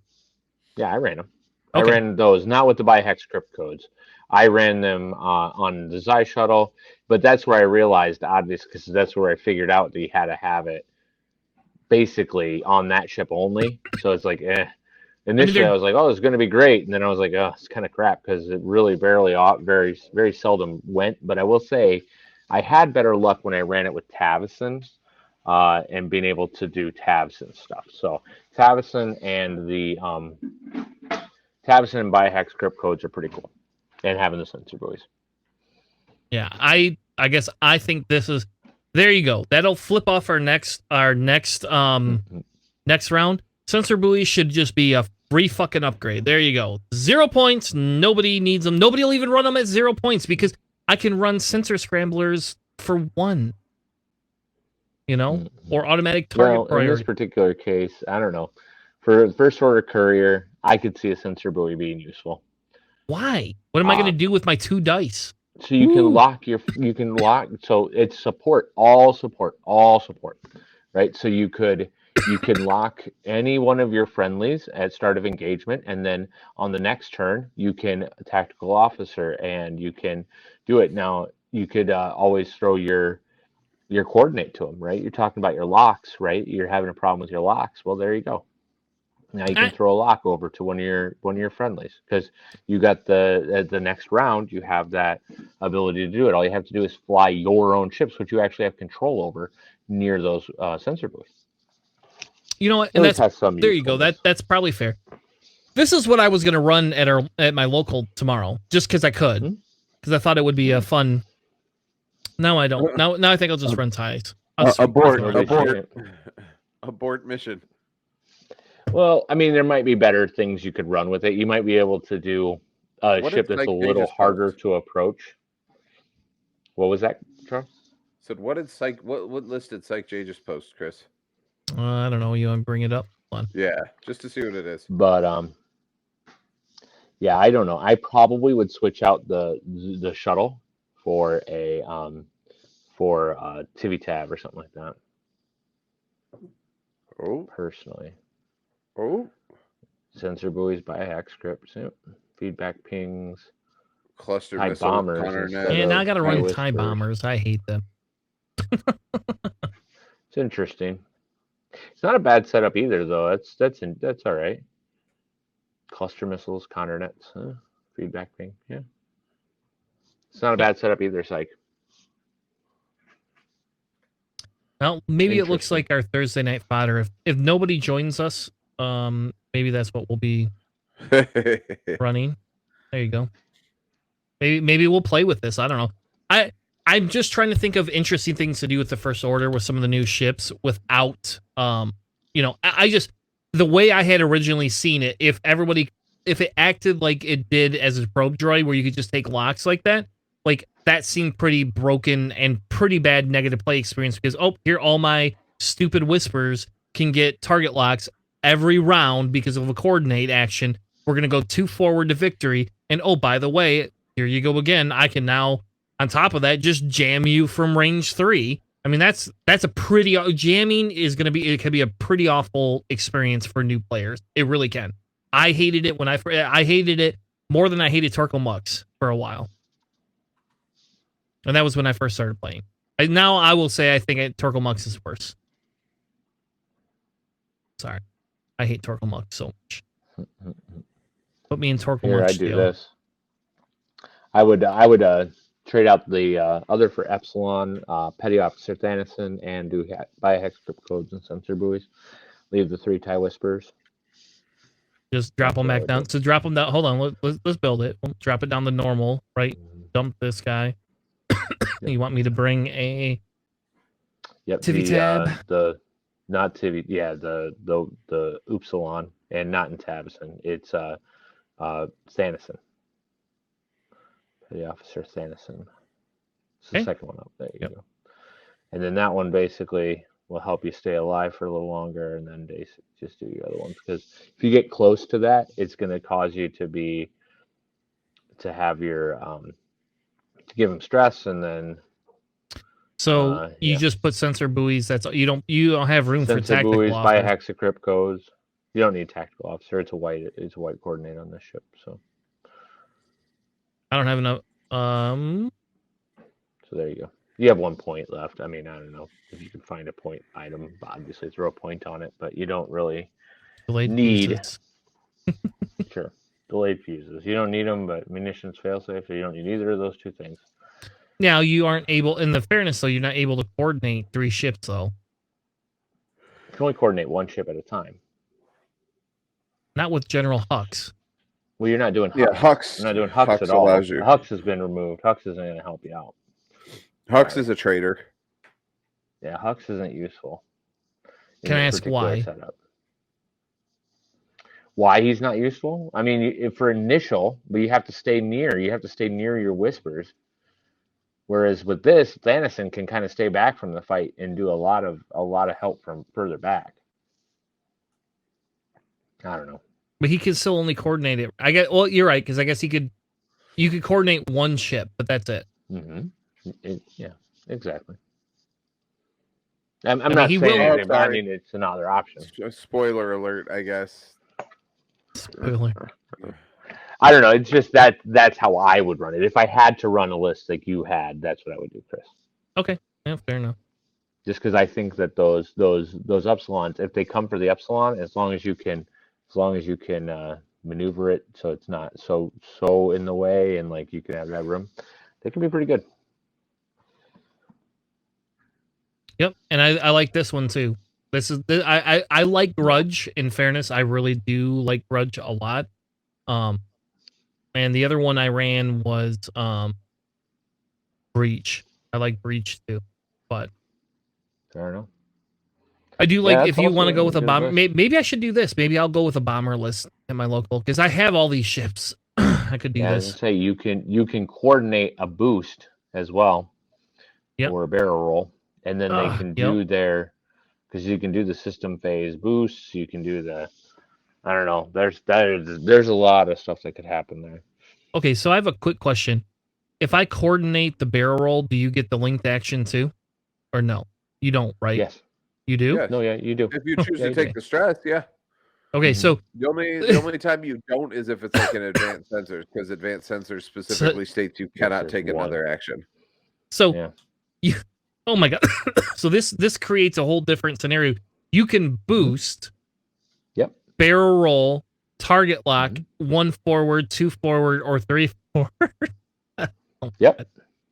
S3: Yeah, I ran them.
S1: Okay.
S3: I ran those, not with the biohex crypt codes. I ran them on the Xi shuttle, but that's where I realized, obviously, because that's where I figured out that you had to have it basically on that ship only. So it's like, initially I was like, oh, it's going to be great, and then I was like, oh, it's kind of crap because it really very seldom went. But I will say, I had better luck when I ran it with Tavison, and being able to do Tavison stuff. So Tavison and the Tavison and Biohack script codes are pretty cool, and having the sensor buoys.
S1: Yeah, I guess I think this is. There you go. That'll flip off our next next round. Sensor buoys should just be a free fucking upgrade. There you go. 0 points. Nobody needs them. Nobody will even run them at 0 points because I can run sensor scramblers for 1. You know, or automatic target priority.
S3: In this particular case, I don't know. For first order courier, I could see a sensor buoy being useful.
S1: Why? What am I going to do with my 2 dice?
S3: So you can lock so it's all support, right? So you can lock any one of your friendlies at start of engagement, and then on the next turn you can tactical officer, and you can do it. Now you could always throw your coordinate to them, right? You're talking about your locks, right? You're having a problem with your locks. Well, there you go. Now you can throw a lock over to one of your friendlies, because you got the next round you have that ability to do it. All you have to do is fly your own ships, which you actually have control over, near those sensor buoys.
S1: You know what? And there you go. That's probably fair. This is what I was gonna run at my local tomorrow, just because I could, because I thought it would be a fun. No, I don't. Now I think I'll just run ties.
S2: Abort mission.
S3: Well, I mean, there might be better things you could run with it. You might be able to do a ship that's a little harder to approach. What was that, Charles?
S2: So what list did Psych J just post, Chris?
S1: I don't know. You want to bring it up? Hold on.
S2: Yeah, just to see what it is.
S3: But yeah, I don't know. I probably would switch out the shuttle for a Tivitab or something like that.
S2: Oh,
S3: personally.
S2: Oh,
S3: sensor buoys by hack scripts. Yep. Feedback pings.
S2: Cluster
S3: TIE
S2: missiles,
S3: bombers.
S1: Yeah, now I got to run TIE bombers. I hate them.
S3: It's interesting. It's not a bad setup either, though. That's all right. Cluster missiles, counter nets, feedback ping. Yeah, it's not a bad setup either, Psych.
S1: Well, maybe it looks like our Thursday night fodder. If nobody joins us, maybe that's what we'll be running. There you go. Maybe we'll play with this. I don't know. I'm just trying to think of interesting things to do with the First Order with some of the new ships without, I just, the way I had originally seen it, if it acted like it did as a probe droid where you could just take locks like that seemed pretty broken and pretty bad negative play experience because, here all my stupid whispers can get target locks every round because of a coordinate action. We're going to go 2 forward to victory. And by the way, here you go again. I can now, on top of that, just jam you from range 3. I mean, that's a pretty, jamming is going to be, it can be a pretty awful experience for new players. It really can. I hated it I hated it more than I hated Torkel Mux for a while. And that was when I first started playing. Now I will say I think Torkel Mux is worse. Sorry. I hate Torkel Mux so much. Put me in Torkel Mux.
S3: I do this. I would trade out the other for Epsilon, Petty Officer Thanison, and do biohex script codes and sensor buoys. Leave the 3 TIE Whispers.
S1: Just drop them back down. So drop them down. Hold on. Let's build it. We'll drop it down to normal, right? Dump this guy. You want me to bring a
S3: Tivitab? Not Tivi. Yeah, the Upsilon, and not in Tabison. It's Thanison. Petty Officer Thanison. It's the second one up. There you go. And then that one basically will help you stay alive for a little longer, and then just do your other ones. Because if you get close to that, it's going to cause you to have your to give them stress, and then.
S1: So you just put sensor buoys. That's you don't have room for tactical
S3: buoys,
S1: officer.
S3: Biohack script codes. You don't need tactical officer. It's a white coordinate on this ship. So.
S1: I don't have enough.
S3: So there you go. You have 1 point left. I mean, I don't know if you can find a point item. Obviously, throw a point on it, but you don't really
S1: Delayed
S3: need.
S1: fuses.
S3: Sure, delayed fuses. You don't need them, but munitions failsafe. So you don't need either of those two things.
S1: Now you aren't able. In the fairness, though, you're not able to coordinate 3 ships, though.
S3: You can only coordinate 1 ship at a time.
S1: Not with General Hux.
S3: Well, you're not doing Hux.
S2: Yeah, Hux.
S3: You're not doing Hux,
S2: Hux
S3: at all.
S2: allows you.
S3: Hux has been removed. Hux isn't going to help you out.
S2: Hux
S3: Sorry.
S2: is a traitor.
S3: Yeah, Hux isn't useful.
S1: Can I ask why?
S3: Setup. Why he's not useful? I mean, for initial, but you have to stay near. You have to stay near your whispers. Whereas with this, Thanison can kind of stay back from the fight and do a lot of help from further back. I don't know.
S1: But he can still only coordinate it. Well, you're right, because I guess you could coordinate 1 ship, but that's it.
S3: Mm-hmm. Yeah, exactly. I'm not saying anything, but I mean, it's another option.
S2: Spoiler alert, I guess.
S1: Spoiler.
S3: I don't know. It's just that's how I would run it. If I had to run a list like you had, that's what I would do, Chris.
S1: Okay, yeah, fair enough.
S3: Just because I think that those epsilons, if they come for the epsilon, as long as you can maneuver it so it's not so in the way, and like you can have that room, they can be pretty good.
S1: Yep, and I like this one too. I like Grudge. In fairness, I really do like Grudge a lot. And the other one I ran was Breach. I like Breach too, but
S3: I don't know.
S1: I do like if you want to go with a bomber. Maybe I should do this. Maybe I'll go with a bomber list at my local because I have all these ships. I could do this.
S3: I was gonna say you can coordinate a boost as well, or a barrel roll, and then they can do their, because you can do the system phase boosts. You can do the, I don't know. There's a lot of stuff that could happen there.
S1: Okay, so I have a quick question. If I coordinate the barrel roll, do you get the linked action too, or no? You don't, right?
S3: Yes.
S1: You do?
S2: Yes.
S3: No, yeah, you do.
S2: If you choose to take the stress, yeah.
S1: Okay, so
S2: the only time you don't is if it's like an advanced sensor, because advanced sensors specifically states you cannot take another action.
S1: So oh my god. So this creates a whole different scenario. You can boost, barrel roll, target lock, 1 forward, 2 forward, or 3 forward.
S3: Yep.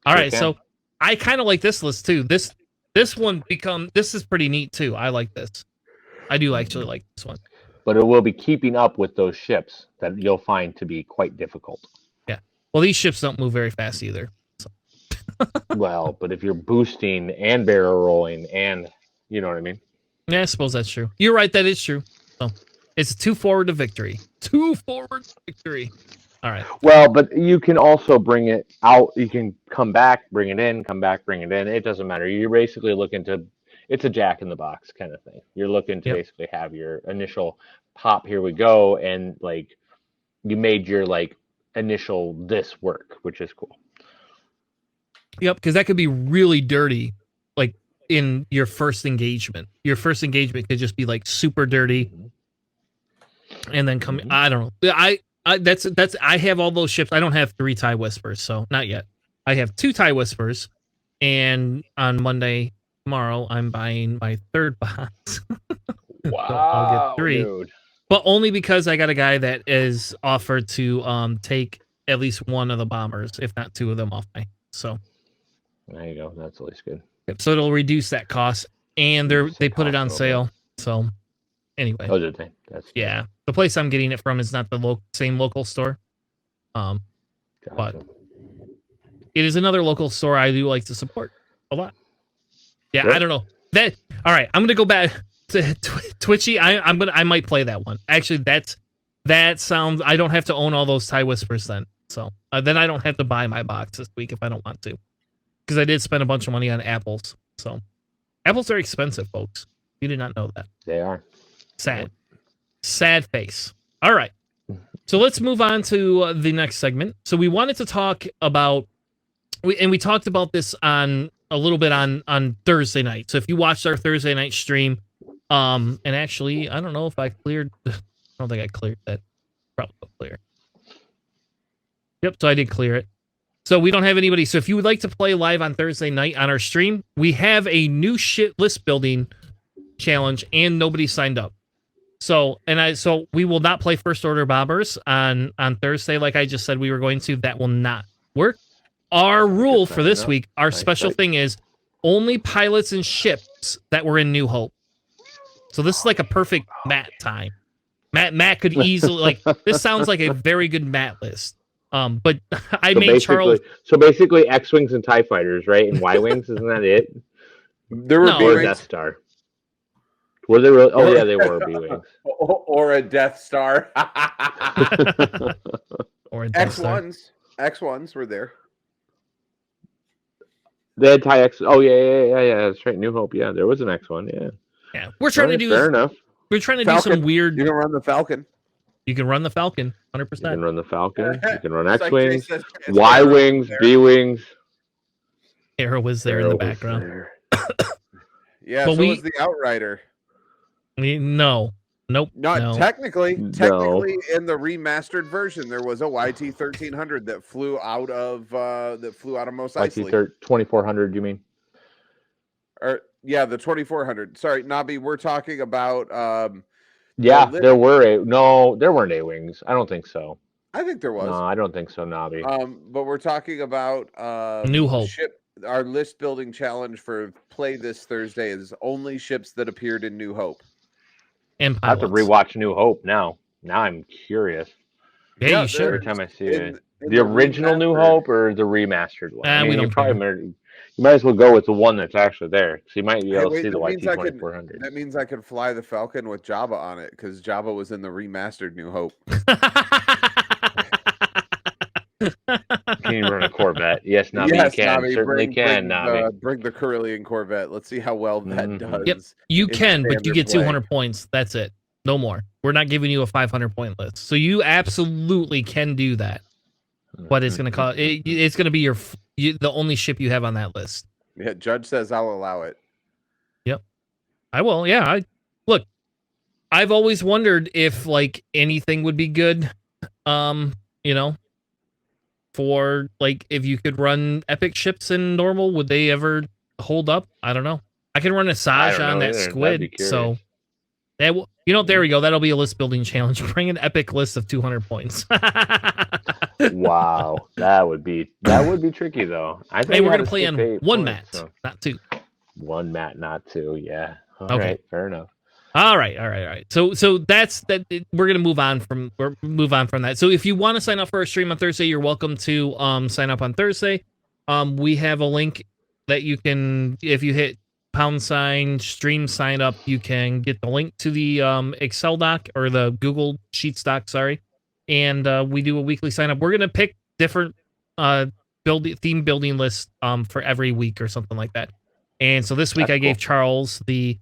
S1: All right, so I kind of like this list too. This is pretty neat too. I like this. I do actually like this one.
S3: But it will be keeping up with those ships that you'll find to be quite difficult.
S1: Yeah. Well, these ships don't move very fast either. So.
S3: Well, but if you're boosting and barrel rolling and, you know what I mean?
S1: Yeah, I suppose that's true. You're right. That is true. So it's 2 forward to victory. 2 forward to victory. All right.
S3: Well, but you can also bring it out. You can come back, bring it in, come back, bring it in. It doesn't matter. You're basically looking to, it's a jack in the box kind of thing. You're looking to basically have your initial pop, here we go, and like you made your like initial this work, which is cool.
S1: Yep, because that could be really dirty, like in your first engagement. Your first engagement could just be like super dirty, and then come. I don't know. That's I have all those ships. I don't have 3 TIE Whispers, so not yet. I have 2 TIE Whispers, and on Monday, tomorrow, I'm buying my 3rd box.
S3: Wow,
S1: so I'll get 3,
S3: dude.
S1: But only because I got a guy that is offered to take at least 1 of the bombers, if not 2 of them, off my. So
S3: there you go. That's at least good.
S1: So it'll reduce that cost, and they put it on sale. So anyway,
S3: did they? That's
S1: the place I'm getting it from is not the same local store. But it is another local store I do like to support a lot. Yeah, I don't know that. All right, I'm gonna go back to Twitchy. I might play that one. Actually, that sounds. I don't have to own all those TIE Whispers then. So then I don't have to buy my box this week if I don't want to, because I did spend a bunch of money on apples. So apples are expensive, folks. You did not know that.
S3: They are.
S1: Sad face. All right. So let's move on to the next segment. So we wanted to talk about, we talked about this on a little bit on Thursday night. So if you watched our Thursday night stream, and actually, I don't know if I cleared, I don't think I cleared that. Probably clear. Yep, so I did clear it. So we don't have anybody. So if you would like to play live on Thursday night on our stream, we have a new shit list building challenge and nobody signed up. So we will not play first order bombers on Thursday like I just said we were going to. That will not work. Our rule for this week, our special thing is only pilots and ships that were in New Hope. So this is like a perfect Matt time. Matt could easily this sounds like a very good Matt list. But I made Charles.
S3: So basically, X-wings and TIE fighters, right? And Y-wings, isn't that it?
S2: There were
S3: or Death Star. Were they really? Oh yeah, they were B-wings.
S2: Or a Death Star.
S1: Or a Death
S2: X1s. X1s were there.
S3: They had TIE X. Oh yeah. That's right. New Hope. Yeah, there was an X1.
S1: Yeah. We're trying to do.
S3: Fair enough.
S1: We're trying to
S2: Falcon.
S1: do some weird.
S2: You can run the Falcon.
S1: You can run the Falcon, 100%.
S3: You can run the Falcon. You can run
S2: It's like
S3: X-wings,
S2: Jay says,
S3: Y-wings, B-wings.
S1: Arrow was there in the background.
S2: Yeah,
S1: But
S2: so was the Outrider.
S1: No. Nope.
S2: Not technically.
S3: No.
S2: Technically, in the remastered version, there was a YT 1300 that flew out of Mos Eisley.
S3: YT 2400, you mean?
S2: Or yeah, the 2400. Sorry, Nabi, we're talking about.
S3: There weren't A-wings. I don't think so.
S2: I think there was.
S3: No, I don't think so, Nabi.
S2: But we're talking about
S1: New Hope.
S2: Our list building challenge for play this Thursday is only ships that appeared in New Hope.
S1: And
S3: I have to rewatch New Hope now. Now I'm curious.
S1: Yeah, you should.
S3: Every time I see it. The original New Hope or the remastered one?
S1: We don't
S3: you might as well go with the one that's actually there. So you might be able to see the YT 2400.
S2: That means I could fly the Falcon with Jabba on it because Jabba was in the remastered New Hope.
S3: Can you run a Corvette? Yes, Nabi, you can.
S2: Nabi,
S3: Certainly can, Nabi.
S2: Bring the Carillion Corvette. Let's see how well that does.
S1: Yep, you can, but you get 200 points. That's it. No more. We're not giving you a 500-point list. So you absolutely can do that. But it's going to cost. It's going to be the only ship you have on that list.
S2: Yeah, Judge says I'll allow it.
S1: Yep, I will. Yeah, look. I've always wondered if like anything would be good. For like if you could run epic ships in normal, would they ever hold up? I don't know. I can run a Saj on that squid, so that there we go. That'll be a list building challenge. Bring an epic list of 200 points.
S3: Wow, that would be tricky though. I think
S1: we're gonna play on one mat, not two.
S3: One mat, not two. Yeah. All
S1: okay.
S3: Right, fair enough.
S1: All right. So that's that. We're gonna move on from that. So if you want to sign up for our stream on Thursday, you're welcome to sign up on Thursday. We have a link that you can, if you hit # stream sign up, you can get the link to the Excel doc or the Google Sheets doc. Sorry, and we do a weekly sign up. We're gonna pick different theme building lists for every week or something like that. And so this week I gave Charles the.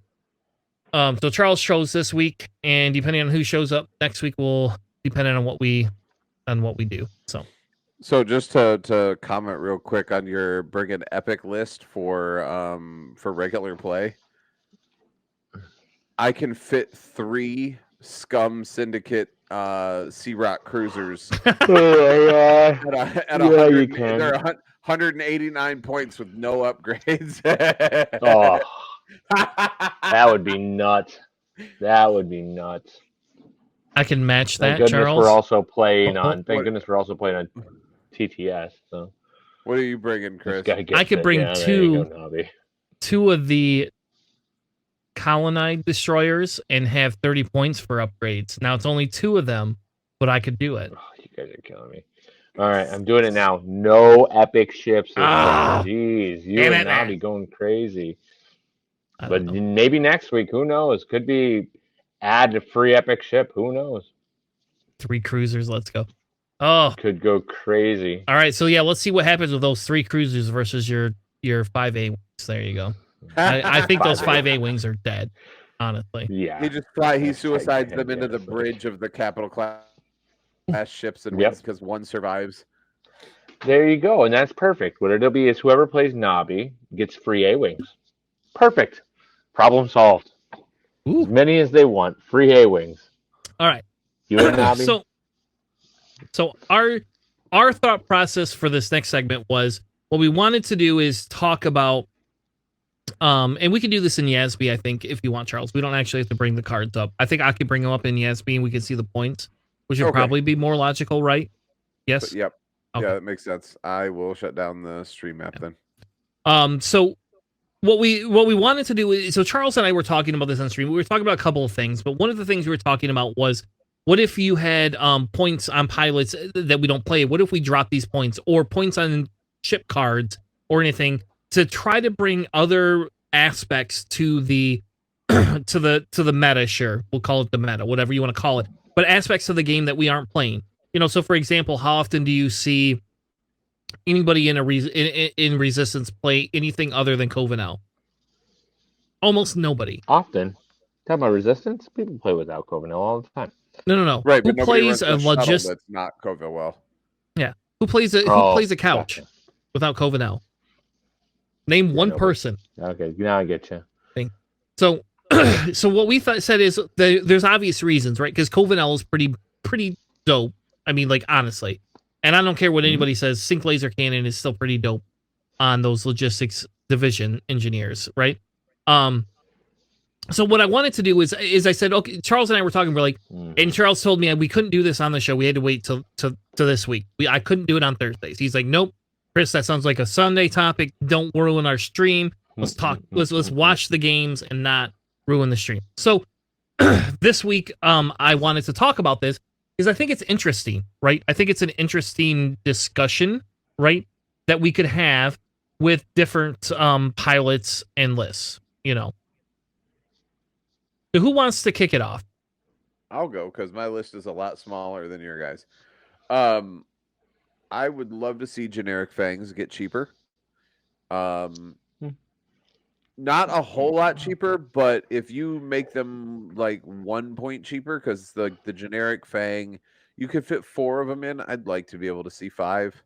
S1: So Charles chose this week, and depending on who shows up next week will depend on what we do.
S2: So just to comment real quick on your bring an epic list for regular play, I can fit 3 Scum Syndicate Sea Rock cruisers at 100,
S3: you can.
S2: They're 189 points with no upgrades.
S3: Oh. That would be nuts.
S1: I can match that,
S3: Thank goodness
S1: Charles.
S3: We're also playing on. Thank goodness we're also playing on TTS. So,
S2: what are you bringing, Chris?
S1: I could bring two of the Colonide destroyers and have 30 points for upgrades. Now it's only 2 of them, but I could do it.
S3: Oh, you guys are killing me. All right, I'm doing it now. No epic ships. Jeez, you and Nabi going crazy. But maybe next week, who knows? Could be add a free epic ship. Who knows?
S1: 3 cruisers. Let's go. Oh,
S3: could go crazy.
S1: All right, so yeah, let's see what happens with those 3 cruisers versus your 5A wings. There you go. I think those 5A wings are dead. Honestly,
S3: yeah.
S2: He suicides them into the bridge of the capital class ships and wins because one survives.
S3: There you go, and that's perfect. What it'll be is whoever plays Nabi gets free A wings. Perfect. Problem solved.
S1: Ooh.
S3: As many as they want. Free A wings.
S1: All right.
S3: You and Nabi?
S1: So our our thought process for this next segment was what we wanted to do is talk about, and we can do this in Yasby, I think, if you want, Charles. We don't actually have to bring the cards up. I think I could bring them up in Yasby and we can see the points, which would
S2: Okay.
S1: probably be more logical, right? Yes.
S2: But, yep.
S1: Okay.
S2: Yeah, that makes sense. I will shut down the stream map then.
S1: So what we wanted to do is, so Charles and I were talking about this on stream. We were talking about a couple of things, but one of the things we were talking about was, what if you had points on pilots that we don't play? What if we drop these points, or points on ship cards or anything, to try to bring other aspects to the to the meta? Sure, we'll call it the meta, whatever you want to call it, but aspects of the game that we aren't playing. So for example, how often do you see anybody in Resistance play anything other than Covenant? Almost nobody.
S3: Often. Talking about Resistance, people play without Covenant all the time.
S1: No.
S2: Right,
S1: Who
S2: but nobody
S1: plays a
S2: runs shuttle
S1: logist?
S2: that's not Coville well.
S1: Yeah. Who plays a couch
S3: Gotcha.
S1: without Covenant? Name one
S3: nobody.
S1: person.
S3: Okay, now I get you.
S1: So, so what we said is there's obvious reasons, right? Because Covenant is pretty dope. I mean, like, honestly, and I don't care what anybody says. Sync laser cannon is still pretty dope on those logistics division engineers, right? So what I wanted to do is I said, okay, Charles and I were talking, we're like, and Charles told me we couldn't do this on the show. We had to wait till this week. I couldn't do it on Thursdays. He's like, nope, Chris, that sounds like a Sunday topic. Don't ruin our stream. Let's talk. Let's watch the games and not ruin the stream. So this week, I wanted to talk about this because I think it's interesting, right? I think it's an interesting discussion, right, that we could have with different pilots and lists, So who wants to kick it off?
S2: I'll go because my list is a lot smaller than your guys. I would love to see generic fangs get cheaper. Not a whole lot cheaper, but if you make them like 1 point cheaper, because the generic fang, you could fit 4 of them in. I'd like to be able to see 5.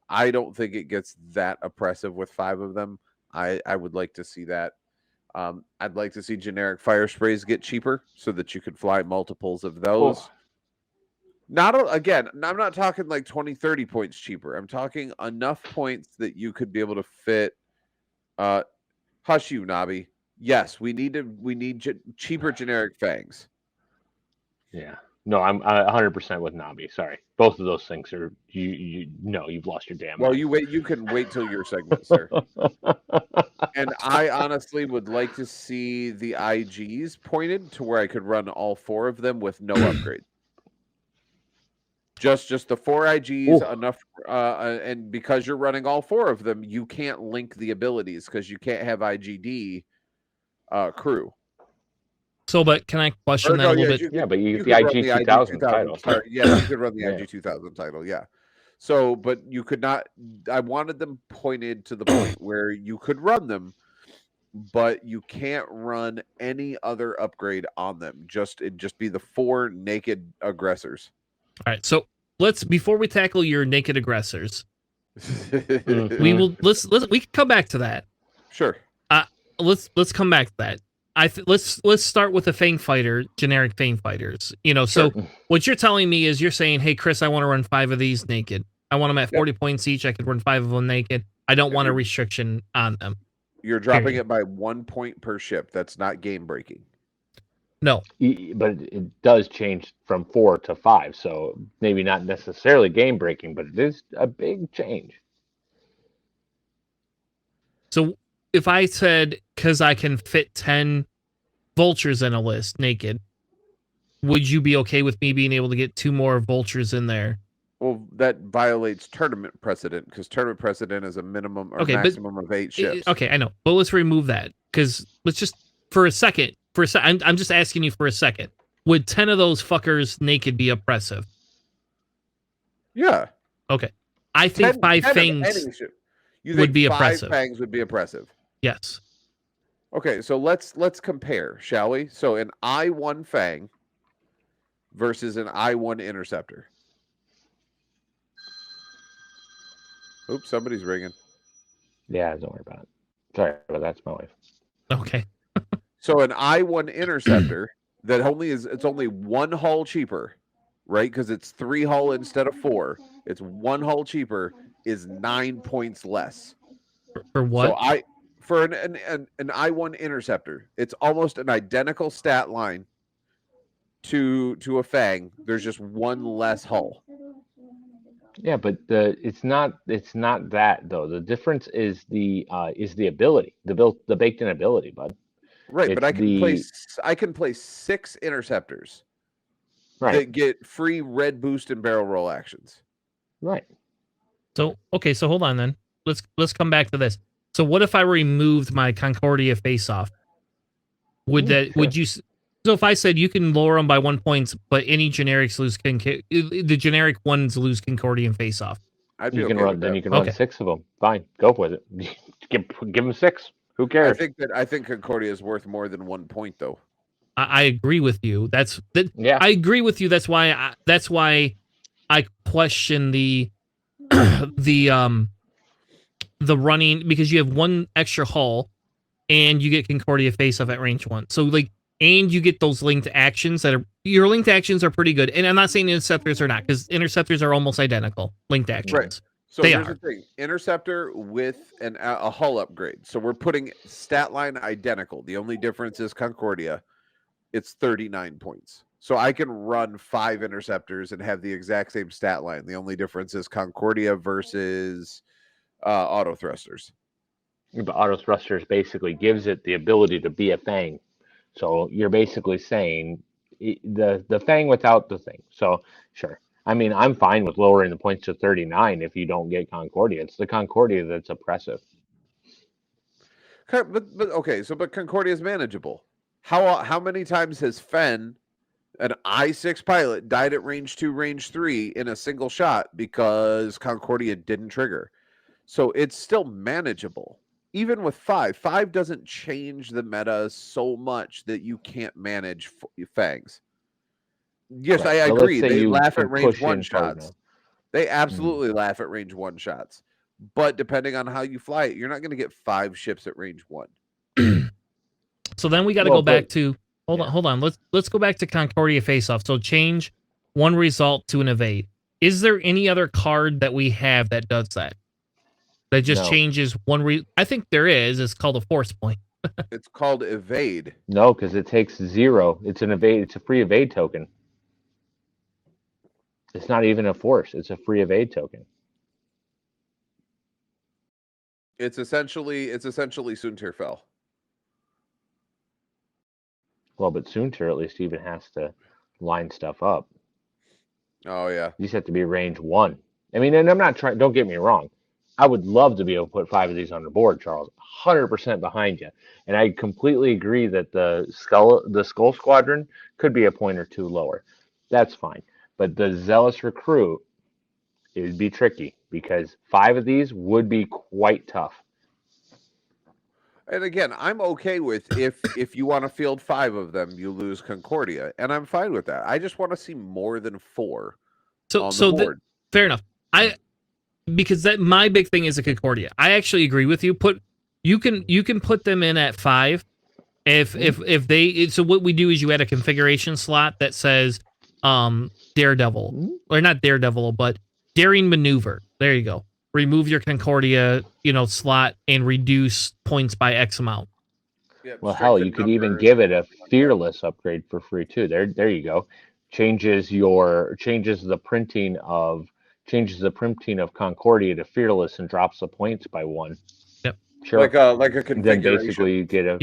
S2: I don't think it gets that oppressive with 5 of them. I would like to see that. I'd like to see generic fire sprays get cheaper so that you could fly multiples of those. Oh. Again, I'm not talking like 20, 30 points cheaper. I'm talking enough points that you could be able to fit. Hush you, Nobby. Yes, we need cheaper generic fangs.
S3: Yeah. No, I'm 100% with Nobby. Sorry. Both of those things are you've lost your damn mind.
S2: Well, you can wait till your segment, sir. And I honestly would like to see the IGs pointed to where I could run all 4 of them with no upgrade. Just the 4 IGs enough, and because you're running all 4 of them, you can't link the abilities because you can't have IGD crew.
S1: So, but can I question that a little bit?
S3: But you get the IG 2000 title.
S2: Sorry, yeah, you could run the IG 2000 title, yeah. So, but you could not. I wanted them pointed to the point where you could run them, but you can't run any other upgrade on them. It'd just be the 4 naked aggressors.
S1: All right, so before we tackle your naked aggressors, we can come back to that.
S2: Sure.
S1: Let's come back to that. Let's start with the Fang Fighter, generic Fang Fighters.
S2: Sure.
S1: So what you're telling me is you're saying, hey, Chris, I want to run 5 of these naked. I want them at 40 points each. I could run 5 of them naked. I don't want a restriction on them.
S2: You're dropping it by 1 point per ship. That's not game breaking.
S1: No.
S3: But it does change from 4 to 5. So maybe not necessarily game breaking, but it is a big change.
S1: So if I said, because I can fit 10 vultures in a list naked, would you be okay with me being able to get 2 more vultures in there?
S2: Well, that violates tournament precedent because tournament precedent is a minimum or maximum of 8 ships.
S1: Okay, I know. But let's remove that because let's just for a second. I'm just asking you for a second. Would 10 of those fuckers naked be oppressive?
S2: Yeah.
S1: Okay. I think 5 fangs would be oppressive.
S2: 5 fangs would be oppressive.
S1: Yes.
S2: Okay, so let's compare, shall we? So an I-1 fang versus an I-1 interceptor. Oops, somebody's ringing.
S3: Yeah, don't worry about it. Sorry, but that's my wife.
S1: Okay.
S2: So an I-1 interceptor that it's only 1 hull cheaper, right? Because it's 3 hull instead of 4. It's one hull cheaper, is 9 points less.
S1: For what?
S2: So for an I-1 interceptor, it's almost an identical stat line to a Fang. There's just one less hull.
S3: Yeah, but it's not that though. The difference is the ability, the baked in ability, bud.
S2: Right,
S3: It's
S2: but I can place 6 interceptors
S3: right,
S2: that get free red boost and barrel roll actions.
S3: right.
S1: So okay, so hold on then. Let's come back to this. So what if I removed my Concordia face off? Would
S3: Sure.
S1: would you? So if I said you can lower them by 1 point, but any generics lose the generic ones lose Concordian face off.
S2: I'd be
S3: You can
S2: okay
S3: run
S2: with
S3: then
S2: that.
S3: you can run
S1: Okay.
S3: 6 of them. Fine, go with it. give them 6. Who cares?
S2: I think Concordia is worth more than 1 point though.
S1: I agree with you.
S3: Yeah.
S1: I agree with you. That's why I question the the running, because you have one extra hull and you get Concordia face off at range 1. So like, and you get those linked actions your linked actions are pretty good. And I'm not saying interceptors are not, because interceptors are almost identical linked actions.
S2: Right. So
S1: They
S2: here's
S1: are.
S2: the thing: interceptor with a hull upgrade. So we're putting stat line identical. The only difference is Concordia. It's 39 points. So I can run 5 interceptors and have the exact same stat line. The only difference is Concordia versus auto thrusters.
S3: But auto thrusters basically gives it the ability to be a Fang. So you're basically saying the Fang without the thing. So sure. I mean, I'm fine with lowering the points to 39 if you don't get Concordia. It's the Concordia that's oppressive.
S2: But okay, but Concordia is manageable. How many times has Fen, an I-6 pilot, died at range 2, range 3 in a single shot because Concordia didn't trigger? So it's still manageable. Even with 5. 5 doesn't change the meta so much that you can't manage Fangs. Yes,
S3: Right.
S2: I
S3: But let's
S2: agree.
S3: say
S2: They
S3: you
S2: laugh
S3: can
S2: at range
S3: push
S2: 1
S3: in far
S2: shots.
S3: enough.
S2: They absolutely laugh at range 1 shots. But depending on how you fly it, you're not going to get 5 ships at range 1.
S1: So then we got to go back to hold on. Let's go back to Concordia face off. So change one result to an evade. Is there any other card that we have that does that? That just
S3: No.
S1: changes one I think there is. It's called a force point.
S2: It's called evade.
S3: No, because it takes 0. It's an evade. It's a free evade token. It's not even a force. It's a free evade token.
S2: It's essentially Sunterfell.
S3: Well, but Soontir at least even has to line stuff up.
S2: Oh yeah.
S3: You just have to be range 1. I mean, and I'm not trying. Don't get me wrong. I would love to be able to put 5 of these on the board, Charles. 100% behind you. And I completely agree that the Skull Squadron could be a point or 2 lower. That's fine. But the Zealous Recruit, it would be tricky because 5 of these would be quite tough.
S2: And again, I'm okay with if you want to field 5 of them, you lose Concordia, and I'm fine with that. I just want to see more than 4 on the board.
S1: Fair enough. Because that my big thing is a Concordia. I actually agree with you. You can put them in at 5 if they. So what we do is you add a configuration slot that says Daredevil, or not Daredevil, but Daring Maneuver. There you go. Remove your Concordia, slot and reduce points by X amount.
S2: Yep,
S3: Well, hell, you could even give it a Fearless upgrade for free too. There you go. Changes the printing of Concordia to Fearless and drops the points by 1.
S1: Yep.
S3: Sure.
S2: Like a configuration.
S3: Then basically you get a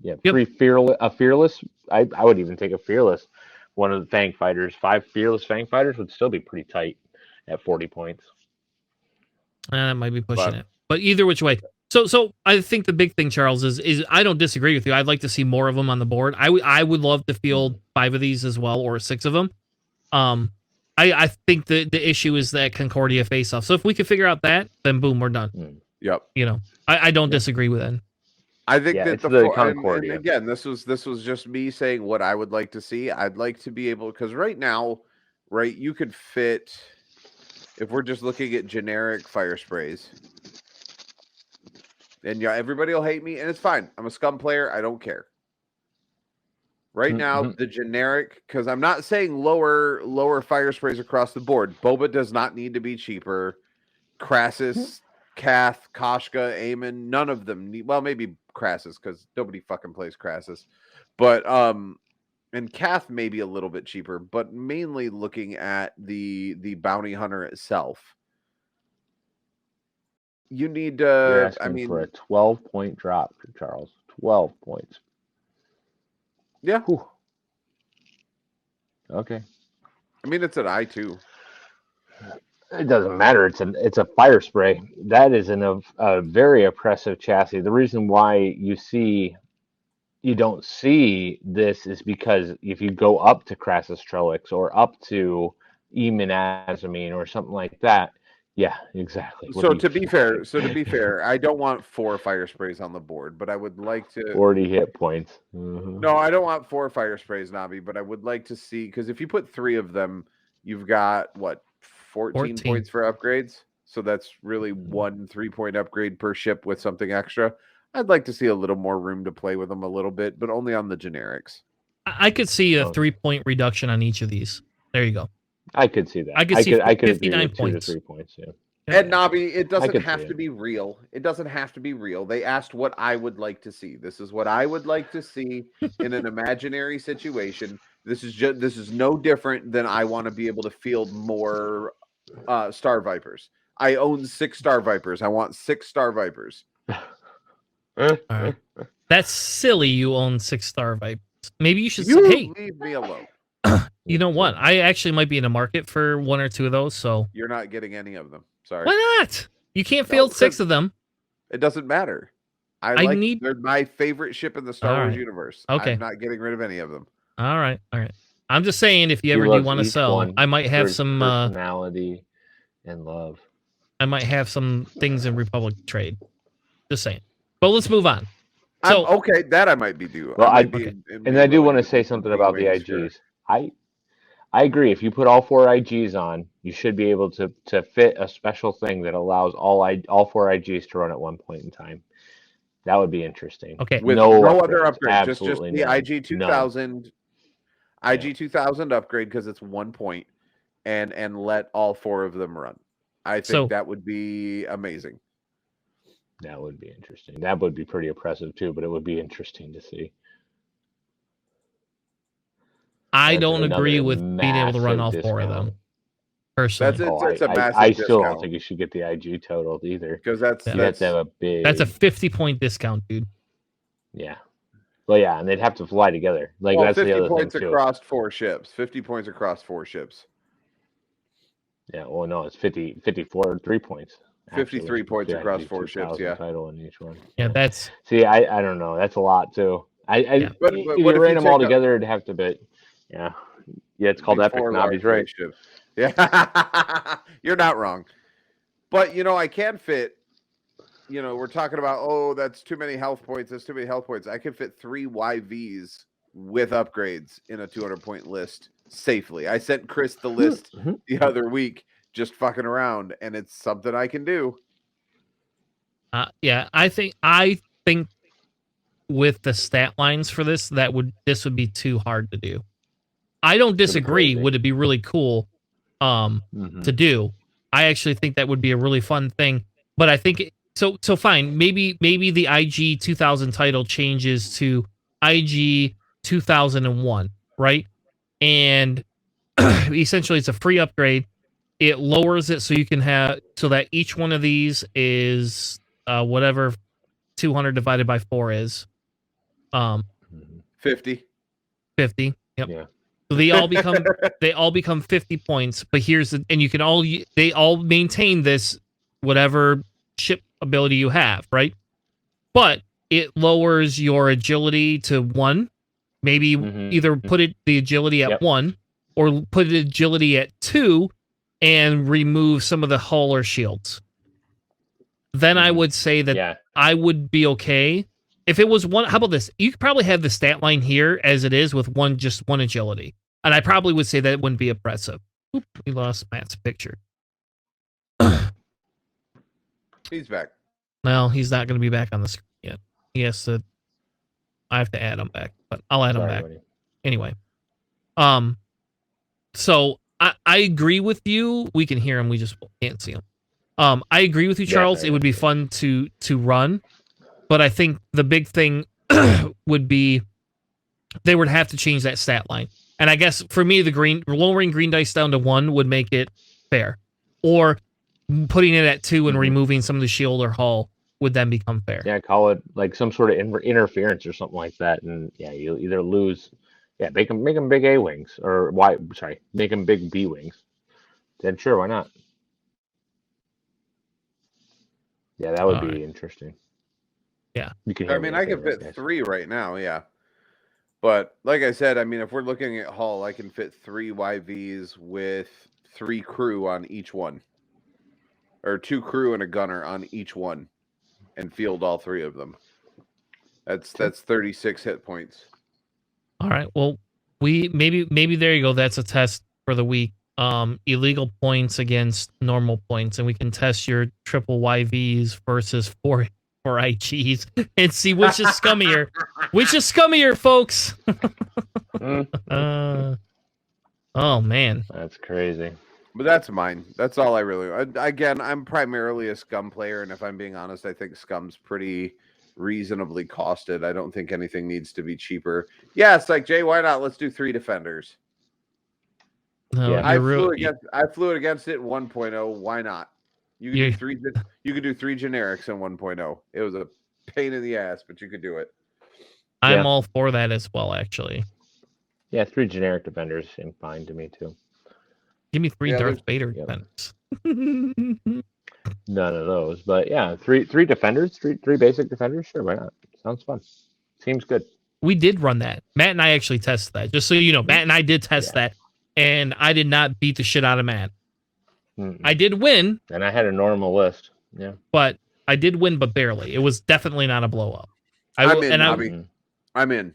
S1: Yep.
S3: free Fearless. I would even take a Fearless. One of the Fang Fighters, 5 Fearless Fang Fighters would still be pretty tight at 40 points.
S1: That might be pushing it, but either which way. So I think the big thing, Charles, is I don't disagree with you. I'd like to see more of them on the board. I would love to field 5 of these as well, or 6 of them. I think the issue is that Concordia face off. So if we could figure out that, then boom, we're done.
S2: Yep.
S1: I don't disagree with it.
S2: I think that
S3: the Concordia.
S2: and again, this was just me saying what I would like to see. I'd like to be able, because right now, you could fit, if we're just looking at generic fire sprays, and everybody will hate me, and it's fine. I'm a scum player. I don't care. Right now, the generic, because I'm not saying lower fire sprays across the board. Boba does not need to be cheaper. Crassus, Kath, Koshka, Eamon, none of them need, well, maybe Crassus, because nobody fucking plays Crassus. But and Kath may be a little bit cheaper, but mainly looking at the bounty hunter itself. You need
S3: You're
S2: I
S3: asking
S2: mean,
S3: for a 12-point drop, Charles. 12 points.
S2: yeah.
S3: Whew. Okay.
S2: I mean, it's an I2.
S3: It doesn't matter. It's a fire spray. That is a very oppressive chassis. The reason why you don't see this is because if you go up to Crassus Trellix or up to Emanazamine or something like that, yeah, exactly.
S2: So to be fair, I don't want 4 fire sprays on the board, but I would like to
S3: 40 hit points. Mm-hmm.
S2: No, I don't want 4 fire sprays, Nabi, but I would like to see, because if you put 3 of them, you've got what, 14 points for upgrades. So that's really 1 3-point upgrade per ship with something extra. I'd like to see a little more room to play with them a little bit, but only on the generics.
S1: I could see a 3-point reduction on each of these. There you go.
S3: I could see that.
S1: I could see
S3: I could
S1: 59
S3: agree with
S1: points.
S3: 2 to 3 points. Yeah.
S2: And Nabi, it doesn't have
S3: see
S2: to
S3: it.
S2: be real. It doesn't have to be real. They asked what I would like to see. This is what I would like to see in an imaginary situation. This is no different than I want to be able to field more Star Vipers. I own 6 Star Vipers. I want 6 Star Vipers.
S1: All right. That's silly. You own 6 Star Vipers. Maybe you should
S2: You
S1: say, hey,
S2: leave me alone.
S1: You know what? I actually might be in a market for 1 or 2 of those. So
S2: You're not getting any of them. Sorry.
S1: Why not? You can't field 6 of them.
S2: It doesn't matter. They're my favorite ship in the Star Wars universe.
S1: Okay.
S2: I'm not getting rid of any of them.
S1: All right. I'm just saying, if you ever do want to sell, I might have some
S3: personality and love.
S1: I might have some things in Republic trade. Just saying. But let's move on. So
S2: okay, that I might be due.
S3: Well, I do want to say something about the IGs. Sure. I agree. If you put all 4 IGs on, you should be able to fit a special thing that allows all 4 IGs to run at one point in time. That would be interesting.
S1: Okay.
S2: With no other upgrade, just the
S3: none.
S2: IG 2000, IG 2000 upgrade because it's 1 point, and let all 4 of them run. I think that would be amazing.
S3: That would be interesting. That would be pretty oppressive too, but it would be interesting to see.
S1: I don't agree with being able to run all 4 of them. Personally,
S2: it's a massive
S3: I still don't think you should get the IG total either.
S2: Because that's
S3: have to have a big.
S1: That's a 50-point discount, dude.
S3: Yeah. Well, yeah, and they'd have to fly together. Like that's
S2: 50
S3: the other
S2: points
S3: thing too.
S2: across 4 ships. 50 points across 4 ships.
S3: Yeah. Well, no, it's 54 3 points.
S2: 53 points across 4 ships. Yeah.
S3: Title in each one.
S1: Yeah, that's.
S3: See, I don't know. That's a lot too. But if you ran them all together, it'd have to be. Yeah, it's called Epic. Nabi's right.
S2: Ships. Yeah, you're not wrong. But I can fit. We're talking about that's too many health points. That's too many health points. I can fit 3 YVs with upgrades in a 200-point list safely. I sent Chris the list the other week, just fucking around, and it's something I can do.
S1: Yeah, I think with the stat lines for this would be too hard to do. I don't disagree. Would it be really cool to do? I actually think that would be a really fun thing. But I think so fine. Maybe the IG 2000 title changes to IG 2001, right? And essentially it's a free upgrade. It lowers it so you can have so that each one of these is whatever 200 divided by 4 is.
S2: 50.
S1: 50. Yep.
S3: Yeah.
S1: So they all become 50 points, but they all maintain this whatever ship ability you have, right? But it lowers your agility to 1. Maybe either put the agility at 1 or put the agility at 2 and remove some of the hull or shields. Then I would say that I would be okay. If it was 1, how about this? You could probably have the stat line here as it is with just one agility. And I probably would say that it wouldn't be oppressive. Oop, we lost Matt's picture.
S2: He's back.
S1: Well, he's not going to be back on the screen yet. I have to add him back, but I'll add him back.
S3: Buddy.
S1: Anyway, so I agree with you. We can hear him. We just can't see him. I agree with you, Charles. It would be fun to run, but I think the big thing would be they would have to change that stat line. And I guess for me, lowering green dice down to 1 would make it fair, or putting it at 2 and removing some of the shield or hull would then become fair.
S3: Yeah, call it like some sort of interference or something like that, and yeah, you'll either lose. Yeah, make them big A wings, or why? Sorry, make them big B wings. Then sure, why not? Yeah, that would be interesting.
S1: Yeah,
S3: you can.
S2: I mean, I can fit 3 right now. Yeah, but like I said, I mean, if we're looking at hull, I can fit 3 YVs with 3 crew on each one, or 2 crew and a gunner on each one, and field all 3 of them. That's 36 hit points.
S1: All right. Well, maybe there you go. That's a test for the week. Illegal points against normal points, and we can test your triple YVs versus 4 IGs and see which is scummier. Which is scummier, folks. Oh man,
S3: that's crazy.
S2: But that's mine. That's all I really. Again, I'm primarily a scum player, and if I'm being honest, I think scum's pretty reasonably costed. I don't think anything needs to be cheaper. Yeah, it's like, Jay, why not? Let's do 3 defenders.
S1: No,
S2: yeah. I flew it against it in 1.0. Why not? You could do 3. You could do 3 generics in 1.0. It was a pain in the ass, but you could do it.
S1: I'm all for that as well, actually.
S3: Yeah, 3 generic defenders seem fine to me too.
S1: Give me 3 Darth Vader defenders.
S3: None of those, but yeah, 3 defenders, 3 basic defenders. Sure, why not? Sounds fun. Seems good.
S1: We did run that. Matt and I actually tested that. Just so you know, Matt and I did test that, and I did not beat the shit out of Matt. I did win,
S3: and I had a normal list. Yeah,
S1: but I did win, but barely. It was definitely not a blow up.
S2: I'm in.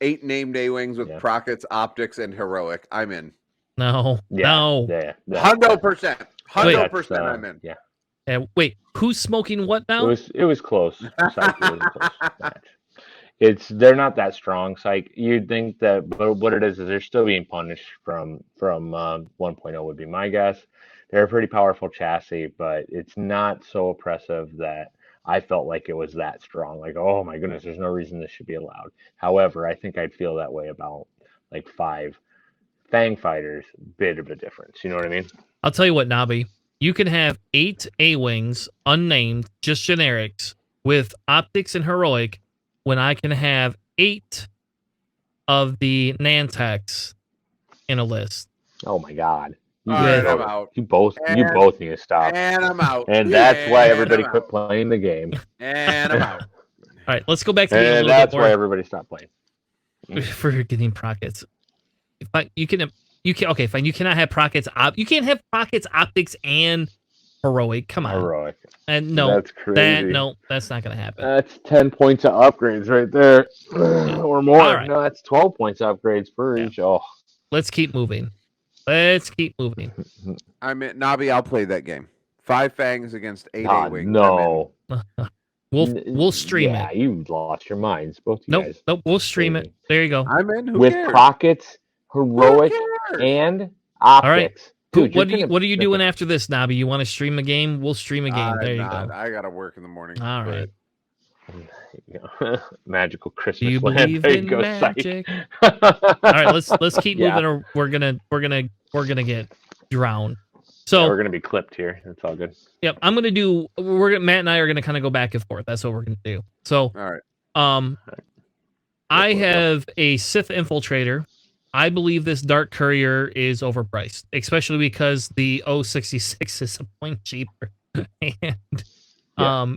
S2: 8 named A-wings with Prockets, Optics, and Heroic. I'm in.
S1: No.
S2: 100%. 100%. I'm in.
S3: Yeah.
S1: Wait, who's smoking what now?
S3: It was close. Psych, it was a close match. They're not that strong, Psych. You'd think that, but what it is they're still being punished from 1.0 would be my guess. They're a pretty powerful chassis, but it's not so oppressive that I felt like it was that strong. Like, oh my goodness, there's no reason this should be allowed. However, I think I'd feel that way about like 5 Fang Fighters. Bit of a difference. You know what I mean?
S1: I'll tell you what, Nabi. You can have 8 A-Wings, unnamed, just generics, with Optics and Heroic, when I can have 8 of the Nantex in a list.
S3: Oh my God.
S2: I'm out.
S3: You both need to stop.
S2: And I'm out.
S3: And that's why everybody quit playing the game.
S2: And I'm out.
S1: All right, let's go back to
S3: and that's why everybody stopped playing.
S1: For getting Prockets. Okay, fine. You cannot have Prockets. You can't have Prockets, Optics, and Heroic. Come on.
S3: Heroic.
S1: And no,
S3: that's crazy.
S1: That's not going to happen.
S3: That's 10 points of upgrades right there, or more.
S1: Right.
S3: No, that's 12 points of upgrades for each. Oh,
S1: let's keep moving.
S2: I'm in. Nabi, I'll play that game. 5 Fangs against 8 A-Wings.
S3: No.
S1: We'll stream it.
S3: Yeah, you lost your minds, both you guys.
S1: Nope. We'll stream it. There you go.
S2: I'm in. Who
S3: with
S2: cares?
S3: Prockets, Heroic, and Optics.
S1: All right.
S3: Dude,
S1: what are you doing after this, Nabi? You want to stream a game? We'll stream a game. There you go.
S2: I gotta work in the morning.
S1: All right.
S3: Magical Christmas.
S1: Do you believe in magic?
S3: All
S1: right, let's keep moving, or we're gonna get drowned. So
S3: we're gonna be clipped here. It's all good.
S1: Yep, Matt and I are gonna kind of go back and forth. That's what we're gonna do. So,
S2: all right.
S1: I have a Sith Infiltrator. I believe this Dark Courier is overpriced, especially because the 066 is a point cheaper, and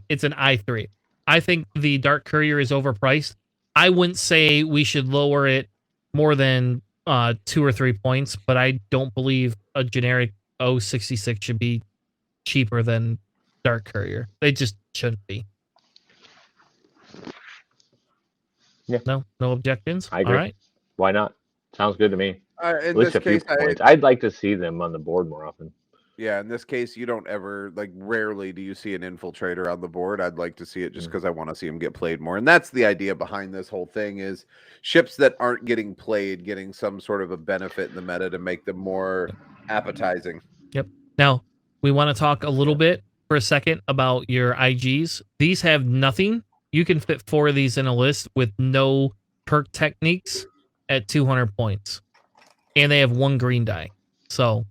S1: it's an i3. I think the Dark Courier is overpriced. I wouldn't say we should lower it more than 2 or 3 points, but I don't believe a generic 066 should be cheaper than Dark Courier. They just shouldn't be.
S3: Yeah.
S1: No objections?
S3: I agree.
S1: All right.
S3: Why not? Sounds good to me.
S2: In this case,
S3: I'd like to see them on the board more often.
S2: Yeah, in this case, you don't ever, like, rarely do you see an infiltrator on the board. I'd like to see it just because I want to see him get played more. And that's the idea behind this whole thing is ships that aren't getting played, getting some sort of a benefit in the meta to make them more appetizing.
S1: Yep. Now, we want to talk a little bit for a second about your IGs. These have nothing. You can fit 4 of these in a list with no perk techniques at 200 points. And they have 1 green die. So,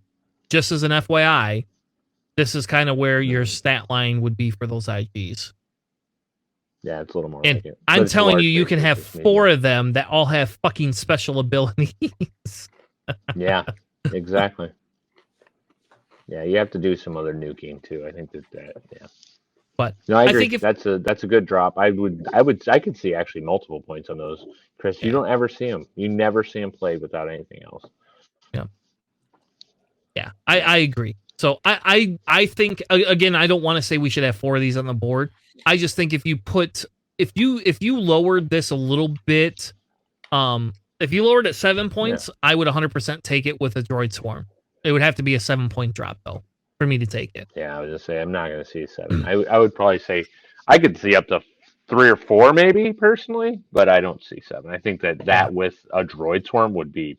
S1: just as an FYI, this is kind of where your stat line would be for those IGs.
S3: Yeah, it's a little more
S1: And
S3: like it.
S1: I'm telling you, you can have 4 of them that all have fucking special abilities.
S3: Yeah, exactly. Yeah, you have to do some other nuking too. I think yeah.
S1: But
S3: no, I agree.
S1: think if,
S3: that's a good drop. I could see actually multiple points on those, Chris. You don't ever see them. You never see them played without anything else.
S1: Yeah, I agree. So I think, again, I don't want to say we should have 4 of these on the board. I just think if you lowered this a little bit, if you lowered it 7 points, I would 100% take it with a droid swarm. It would have to be a 7-point drop though for me to take it.
S3: Yeah, I was just saying I'm not going to see 7. I would probably say I could see up to 3 or 4 maybe personally, but I don't see 7. I think that with a droid swarm would be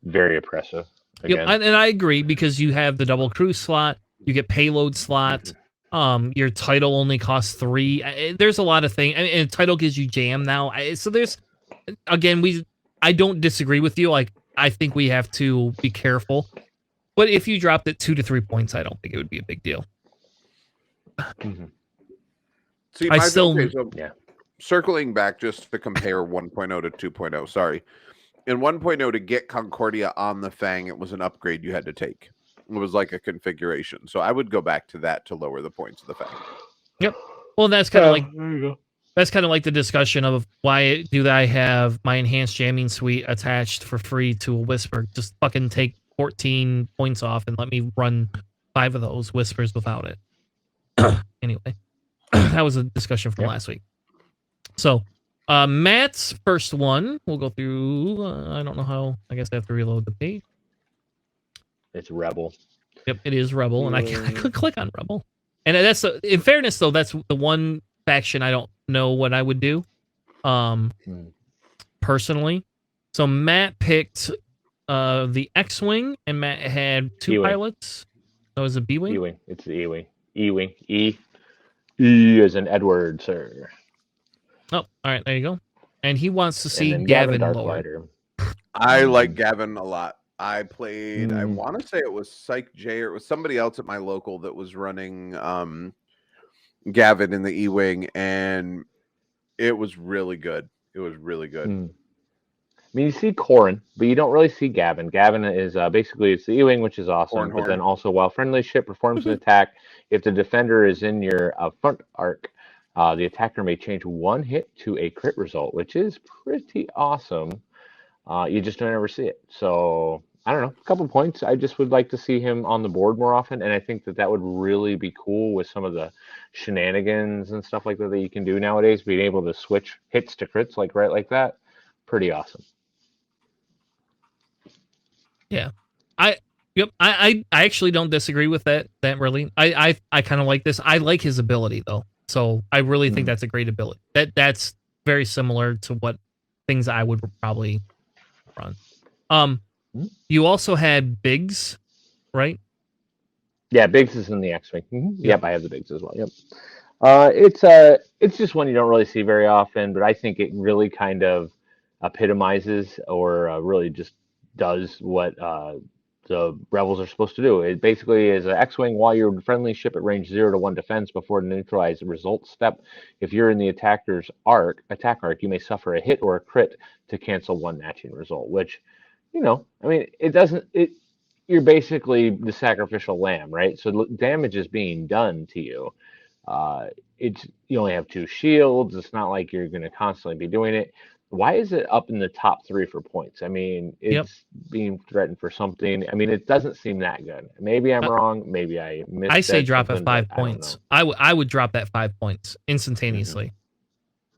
S3: very oppressive.
S1: Yep, and I agree because you have the double cruise slot, you get payload slot, your title only costs 3. There's a lot of things, and title gives you jam now. So there's, again, I don't disagree with you. Like, I think we have to be careful, but if you dropped it 2 to 3 points, I don't think it would be a big deal.
S2: See, circling back just to compare 1.0 to 2.0. Sorry. In 1.0, to get Concordia on the Fang, it was an upgrade you had to take. It was like a configuration. So I would go back to that to lower the points of the Fang.
S1: Yep. Well, that's kind of like the discussion of why do I have my enhanced jamming suite attached for free to a Whisper? Just fucking take 14 points off and let me run 5 of those Whispers without it. Anyway, that was a discussion from last week. So, Matt's first one, we'll go through, I don't know how, I guess I have to reload the page.
S3: It's Rebel.
S1: Yep, it is Rebel, and I could click on Rebel. And that's, in fairness though, that's the one faction I don't know what I would do, personally. So Matt picked the X-Wing, and Matt had 2
S3: E-wing.
S1: pilots. So is it B-Wing?
S3: E-Wing. It's the E-Wing. E-Wing. E as in Edward, sir.
S1: Oh, all right, there you go. And he wants to see
S3: Gavin
S1: lower.
S2: I like Gavin a lot. I played, I want to say it was Psych J, or it was somebody else at my local that was running Gavin in the E-Wing, and it was really good. It was really good.
S3: I mean, you see Corrin, but you don't really see Gavin. Gavin is basically, it's the E-Wing, which is awesome. But then also, while friendly ship performs an attack, if the defender is in your front arc, the attacker may change 1 hit to a crit result, which is pretty awesome. You just don't ever see it. So, I don't know, a couple points. I just would like to see him on the board more often, and I think that would really be cool with some of the shenanigans and stuff like that you can do nowadays, being able to switch hits to crits like that. Pretty awesome.
S1: Yeah. I actually don't disagree with that really. I kind of like this. I like his ability though. So I really think that's a great ability. That's very similar to what things I would probably run. You also had Biggs, right?
S3: Yeah, Biggs is in the X-Wing. Yep, I have the Biggs as well. Yep. It's just one you don't really see very often, but I think it really kind of epitomizes or really just does what the Rebels are supposed to do. It basically is an X-Wing while you're friendly ship at range 0 to 1 defense before the neutralize result step. If you're in the attacker's attack arc, you may suffer a hit or a crit to cancel 1 matching result, which, I mean, you're basically the sacrificial lamb, right? So damage is being done to you. You only have 2 shields. It's not like you're going to constantly be doing it. Why is it up in the top 3 for points? I mean, it's being threatened for something. I mean, it doesn't seem that good. Maybe I'm wrong. Maybe I missed.
S1: I say drop at 5 points. I would drop that 5 points instantaneously.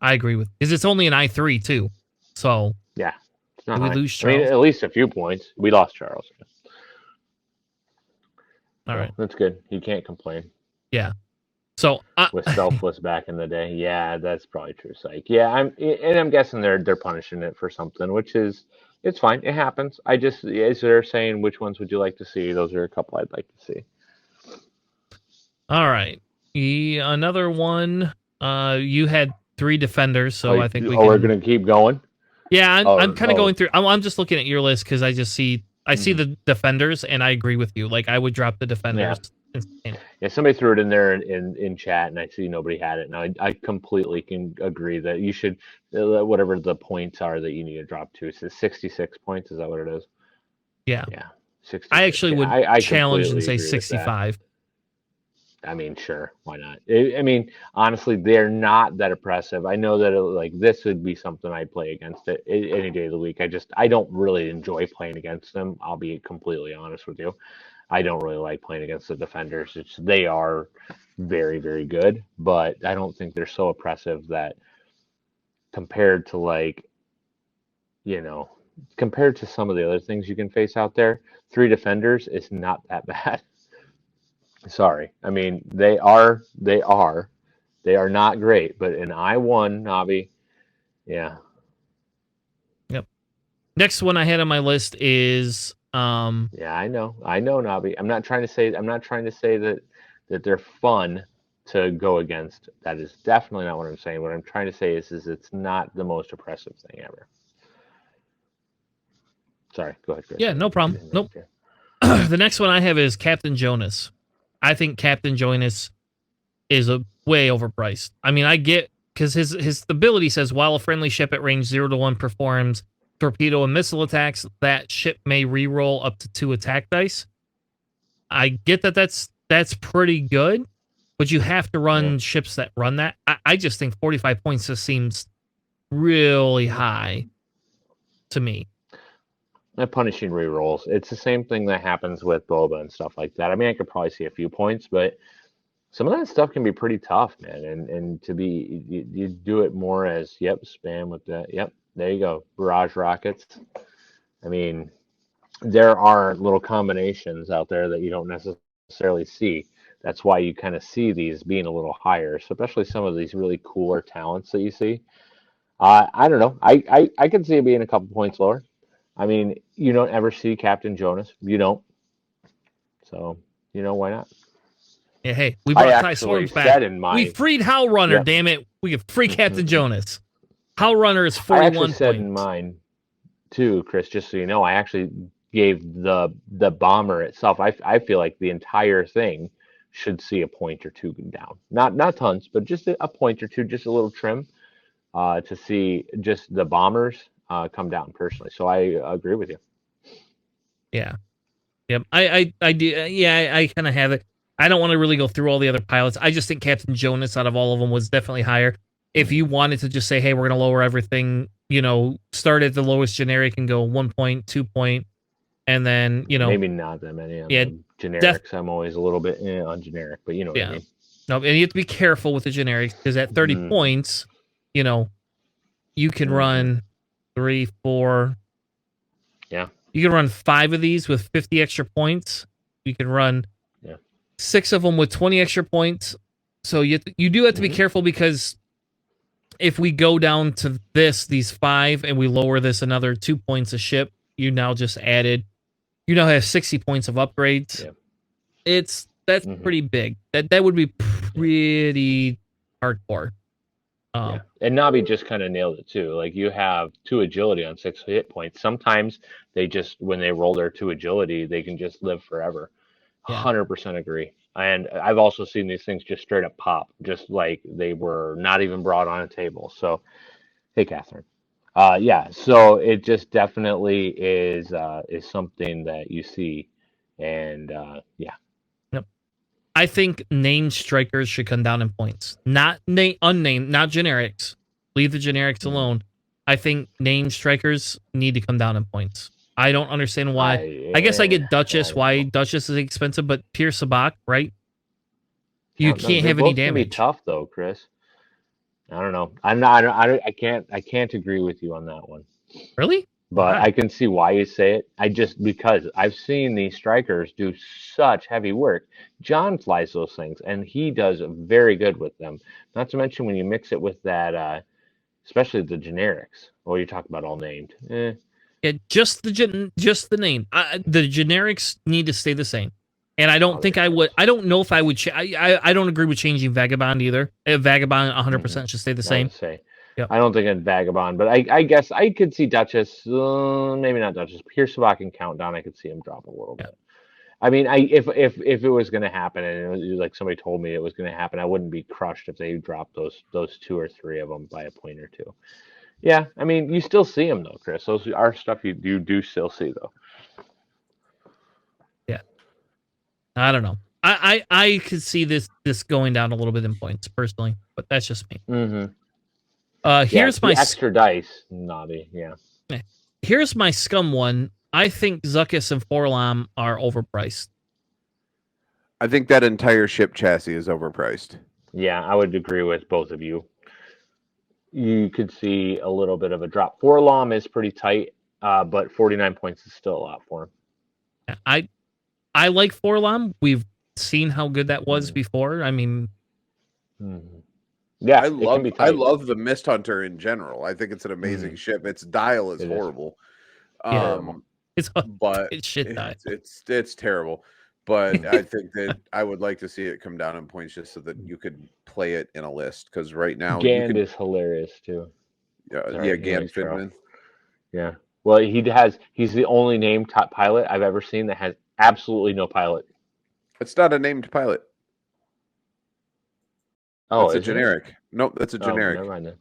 S1: I agree with, because it's only an I3 too. So
S3: yeah, it's not
S1: we lose Charles?
S3: I mean, at least a few points. We lost Charles.
S1: All right.
S3: That's good. You can't complain.
S1: Yeah. So
S3: With selfless back in the day. Yeah, that's probably true. Psych. Yeah, I'm guessing they're punishing it for something, which is it's fine. It happens. I just as they're saying which ones would you like to see? Those are a couple I'd like to see.
S1: all right. Another one. You had 3 defenders, so I think we can.
S3: We're gonna keep going.
S1: Yeah, I'm kind of
S3: Oh.
S1: going through. I'm just looking at your list because I see
S3: Mm-hmm.
S1: the defenders, and I agree with you. Like I would drop the defenders.
S3: Yeah, somebody threw it in there in chat, and I see nobody had it. And I completely can agree that you should, whatever the points are that you need to drop to. Is it 66 points? Is that what it is?
S1: Yeah.
S3: Yeah, 66.
S1: I actually would
S3: I
S1: challenge and
S3: completely
S1: say
S3: agree with that.
S1: 65.
S3: I mean, sure, why not? I mean, honestly, they're not that oppressive. I know that like this would be something I'd play against it any day of the week. I don't really enjoy playing against them. I'll be completely honest with you. I don't really like playing against the defenders. They are very, very good, but I don't think they're so oppressive that compared to compared to some of the other things you can face out there, 3 defenders is not that bad. Sorry. I mean, they are not great, but in I1, Nobby, yeah.
S1: Yep. Next one I had on my list is
S3: Yeah, I know, Nobby. I'm not trying to say that they're fun to go against. That is definitely not what I'm saying. What I'm trying to say is it's not the most oppressive thing ever. Sorry, go ahead, Chris.
S1: Yeah, no problem. Nope. The next one I have is Captain Jonas. I think Captain Jonas is a way overpriced. I mean, I get because his ability says while a friendly ship at range 0 to 1 performs torpedo and missile attacks, that ship may reroll up to 2 attack dice. I get that's pretty good, but you have to run ships that run that. I just think 45 points just seems really high to me.
S3: Punishing rerolls. It's the same thing that happens with Boba and stuff like that. I mean, I could probably see a few points, but some of that stuff can be pretty tough, man. And to be, you do it more as, spam with that. Yep, there you go. Barrage rockets. I mean, there are little combinations out there that you don't necessarily see. That's why you kind of see these being a little higher, so especially some of these really cooler talents that you see. I don't know. I can see it being a couple points lower. I mean, you don't ever see Captain Jonas. You don't. So, why not?
S1: Yeah, hey, we brought Ty Swarms back. We freed Howl Runner, damn it. We could free Captain Jonas. Howl Runner is 41 points. I actually
S3: said in mine, too, Chris, just so you know, I actually gave the bomber itself. I feel like the entire thing should see a point or 2 down. Not tons, but just a point or 2, just a little trim to see just the bombers come down personally. So I agree with you.
S1: Yeah. Yep. I do. Yeah, I kind of have it. I don't want to really go through all the other pilots. I just think Captain Jonas out of all of them was definitely higher. If you wanted to just say, hey, we're going to lower everything, start at the lowest generic and go 1 point, 2 point, and then,
S3: maybe not that many. Generics, I'm always a little bit on generic, but what I mean.
S1: No, and you have to be careful with the generics because at 30 points, you can run 3, 4.
S3: Yeah.
S1: You can run 5 of these with 50 extra points. You can run 6 of them with 20 extra points. So you do have to be careful because if we go down to these 5 and we lower this another 2 points a ship, you now have 60 points of upgrades. Yeah. That's pretty big. That would be pretty hardcore.
S3: And Nabi just kind of nailed it too. Like you have 2 agility on 6 hit points. Sometimes when they roll their 2 agility, they can just live forever. 100% agree. And I've also seen these things just straight up pop, just like they were not even brought on a table. So, hey, Catherine. So it just definitely is something that you see, and
S1: Yep. I think named strikers should come down in points, not unnamed, not generics. Leave the generics alone. I think named strikers need to come down in points. I don't understand why. I guess I get Duchess. Why Duchess is expensive, but Pure Sabak, right? You can't have any damage.
S3: Can be tough though, Chris. I don't know. I'm not. I can't agree with you on that one.
S1: Really?
S3: But
S1: Ah,
S3: I can see why you say it. Because I've seen these strikers do such heavy work. John flies those things, and he does very good with them. Not to mention when you mix it with that, especially the generics. Oh, you're talking about all named.
S1: yeah, just the name. The generics need to stay the same. And I don't
S3: Oh,
S1: think
S3: they're
S1: I would.
S3: gross.
S1: I don't know if I would. I don't agree with changing Vagabond either. Vagabond
S3: Mm-mm.
S1: 100% should stay the
S3: I
S1: same.
S3: would say.
S1: Yep.
S3: I don't think it's Vagabond, but I guess I could see Duchess. Maybe not Duchess. Pierce Savak and Countdown. I could see him drop a little
S1: Yeah.
S3: bit. I mean, if it was going to happen, and it was like somebody told me it was going to happen, I wouldn't be crushed if they dropped those two or three of them by a point or two. Yeah, I mean, you still see them though, Chris. Those are stuff you do still see though.
S1: Yeah. I don't know. I could see this going down a little bit in points personally, but that's just me.
S3: Mm-hmm. Yeah, it's
S1: Here's my
S3: the extra dice, naughty. Yeah.
S1: here's my scum one. I think Zuckus and Forlam are overpriced.
S2: I think that entire ship chassis is overpriced.
S3: Yeah, I would agree with both of you. You could see a little bit of a drop. Forlom is pretty tight, but 49 points is still a lot for him.
S1: I like Forlam. We've seen how good that was
S3: Mm.
S1: before. I mean,
S3: Yeah,
S2: I
S3: it can be
S2: I
S3: tight.
S2: love the Mist Hunter in general. I think it's an amazing ship. Its dial is
S3: It is.
S2: horrible.
S1: Yeah. it's
S2: But
S1: shit die.
S2: it's terrible. But I think that I would like to see it come down in points just so that you could play it in a list. Because right now you
S3: Gand
S2: could,
S3: is hilarious too. Sorry, he
S2: Gan
S3: likes Troll.
S2: Finman.
S3: Yeah. Well, he's the only named top pilot I've ever seen that has absolutely no pilot.
S2: It's not a named pilot.
S3: Oh,
S2: That's a
S3: is it?
S2: generic. Nope, that's a
S3: Oh,
S2: generic.
S3: never mind then.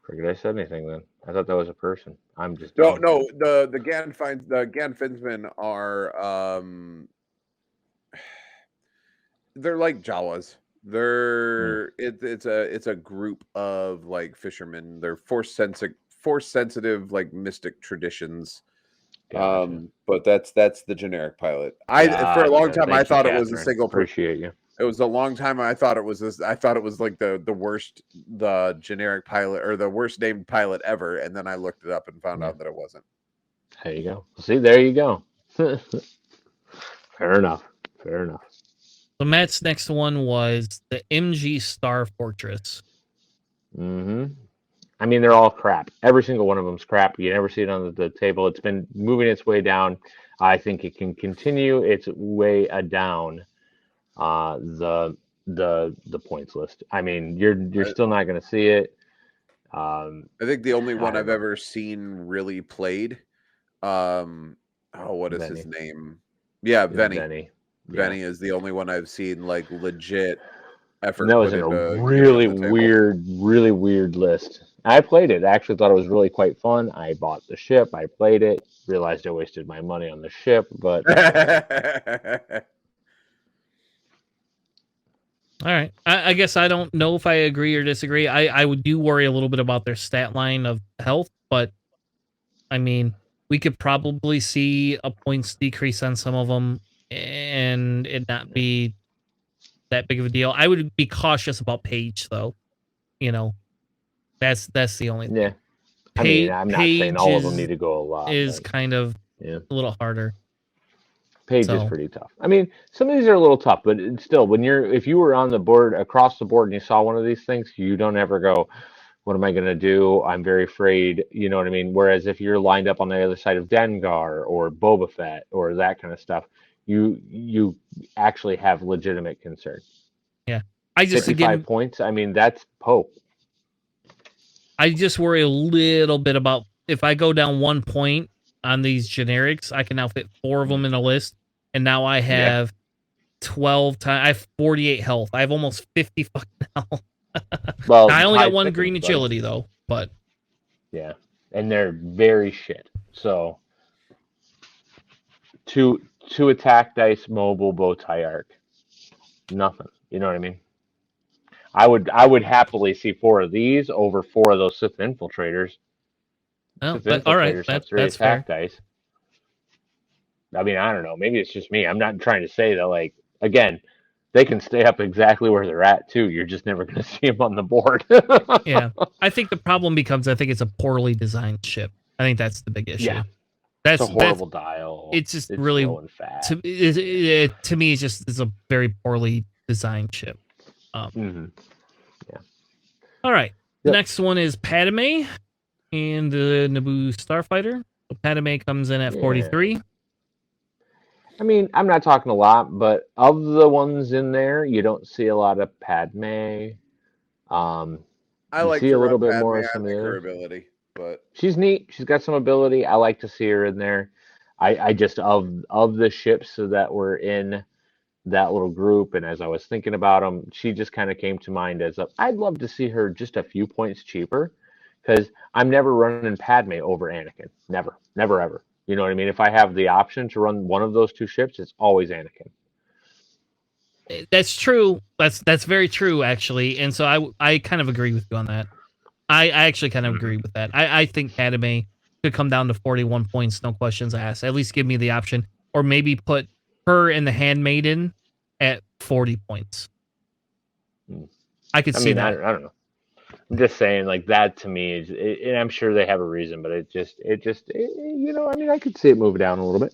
S3: Forget I said anything then. I thought that was a person. I'm just
S2: No,
S3: dumb.
S2: no. The Gan Finsmen are they're like Jawas. It's a group of like fishermen. They're force sensitive like mystic traditions.
S3: Gotcha.
S2: But that's the generic pilot. For a long time I
S3: Thank you,
S2: thought it was a
S3: Catherine.
S2: single
S3: Appreciate you.
S2: it was a long time I thought it was this I thought it was like the worst the generic pilot or the worst named pilot ever, and then I looked it up and found out that it wasn't.
S3: There you go. See, there you go. Fair enough. Fair enough.
S1: So Matt's next one was the MG Star Fortress.
S3: Mm-hmm. I mean, they're all crap. Every single one of them's crap. You never see it on the table. It's been moving its way down. I think it can continue its way down the points list. I mean, you're still not going to see it.
S2: I think the only one
S3: I
S2: I've
S3: don't know.
S2: ever seen really played. What is his
S3: Venny.
S2: name? Yeah, Venny.
S3: Venny.
S2: Venny is the only one I've seen like legit effort
S3: And that was
S2: put
S3: in a
S2: into
S3: really
S2: getting on the table.
S3: really weird list. I played it. I actually thought it was really quite fun. I bought the ship. I played it. Realized I wasted my money on the ship, but
S1: All right. I guess I don't know if I agree or disagree. I would do worry a little bit about their stat line of health, but I mean, we could probably see a points decrease on some of them and it not be that big of a deal. I would be cautious about Paige, though. You know, that's the only thing.
S3: yeah. I mean, I'm not saying
S1: Page
S3: all of them need to go a lot.
S1: is
S3: but,
S1: kind of
S3: yeah.
S1: a little harder.
S3: Page is
S1: So-
S3: pretty tough. I mean, some of these are a little tough, but still, if you were on the board across the board and you saw one of these things, you don't ever go, "What am I going to do? I'm very afraid." You know what I mean? Whereas if you're lined up on the other side of Dengar or Boba Fett or that kind of stuff, you actually have legitimate concern.
S1: Yeah, I just
S3: 55 points. I mean, that's Pope.
S1: I just worry a little bit about if I go down 1 point on these generics, I can now fit 4 of them in a list, and now I have 12 times. I have 48 health. I have almost 50 fucking health.
S3: Well,
S1: I only got
S3: tide
S1: 1
S3: thickens,
S1: green
S3: buddy.
S1: agility though, but
S3: Yeah, and they're very shit. So, two attack dice, mobile, bow tie arc, nothing. You know what I mean? I would happily see 4 of these over 4 of those Sith infiltrators.
S1: oh,
S3: Sith
S1: all right,
S3: infiltrators have 3
S1: that's fair.
S3: attack dice. I mean, I don't know. Maybe it's just me. I'm not trying to say that. Like, again, they can stay up exactly where they're at too. You're just never going to see them on the board.
S1: Yeah, I think the problem becomes I think it's a poorly designed ship. I think that's the big issue.
S3: Yeah.
S1: That's
S3: It's a horrible dial.
S1: It's just
S3: it's
S1: really
S3: slow and fast.
S1: to me. It's a very poorly designed ship.
S3: Mm-hmm. Yeah.
S1: All right. The
S3: Yep.
S1: next one is Padme and the Naboo Starfighter. So Padme comes in at 43.
S3: I mean, I'm not talking a lot, but of the ones in there, you don't see a lot of Padme.
S2: I
S3: You
S2: like
S3: see
S2: to
S3: a little
S2: run
S3: bit
S2: Padme.
S3: more
S2: I
S3: of some of
S2: like
S3: the
S2: her
S3: others.
S2: ability, but
S3: She's neat. She's got some ability. I like to see her in there. I just of the ships that were in that little group, and as I was thinking about them, she just kind of came to mind as I'd love to see her just a few points cheaper, because I'm never running Padme over Anakin. Never, never, ever. You know what I mean? If I have the option to run one of those two ships, it's always Anakin.
S1: That's true. That's very true, actually. And so I kind of agree with you on that. I actually kind of agree with that. I think Padme could come down to 41 points, no questions asked. At least give me the option, or maybe put her and the Handmaiden at 40 points. I could see that.
S3: I don't know. I'm just saying, like, that to me is, and I'm sure they have a reason, but you know, I mean, I could see it move down a little bit.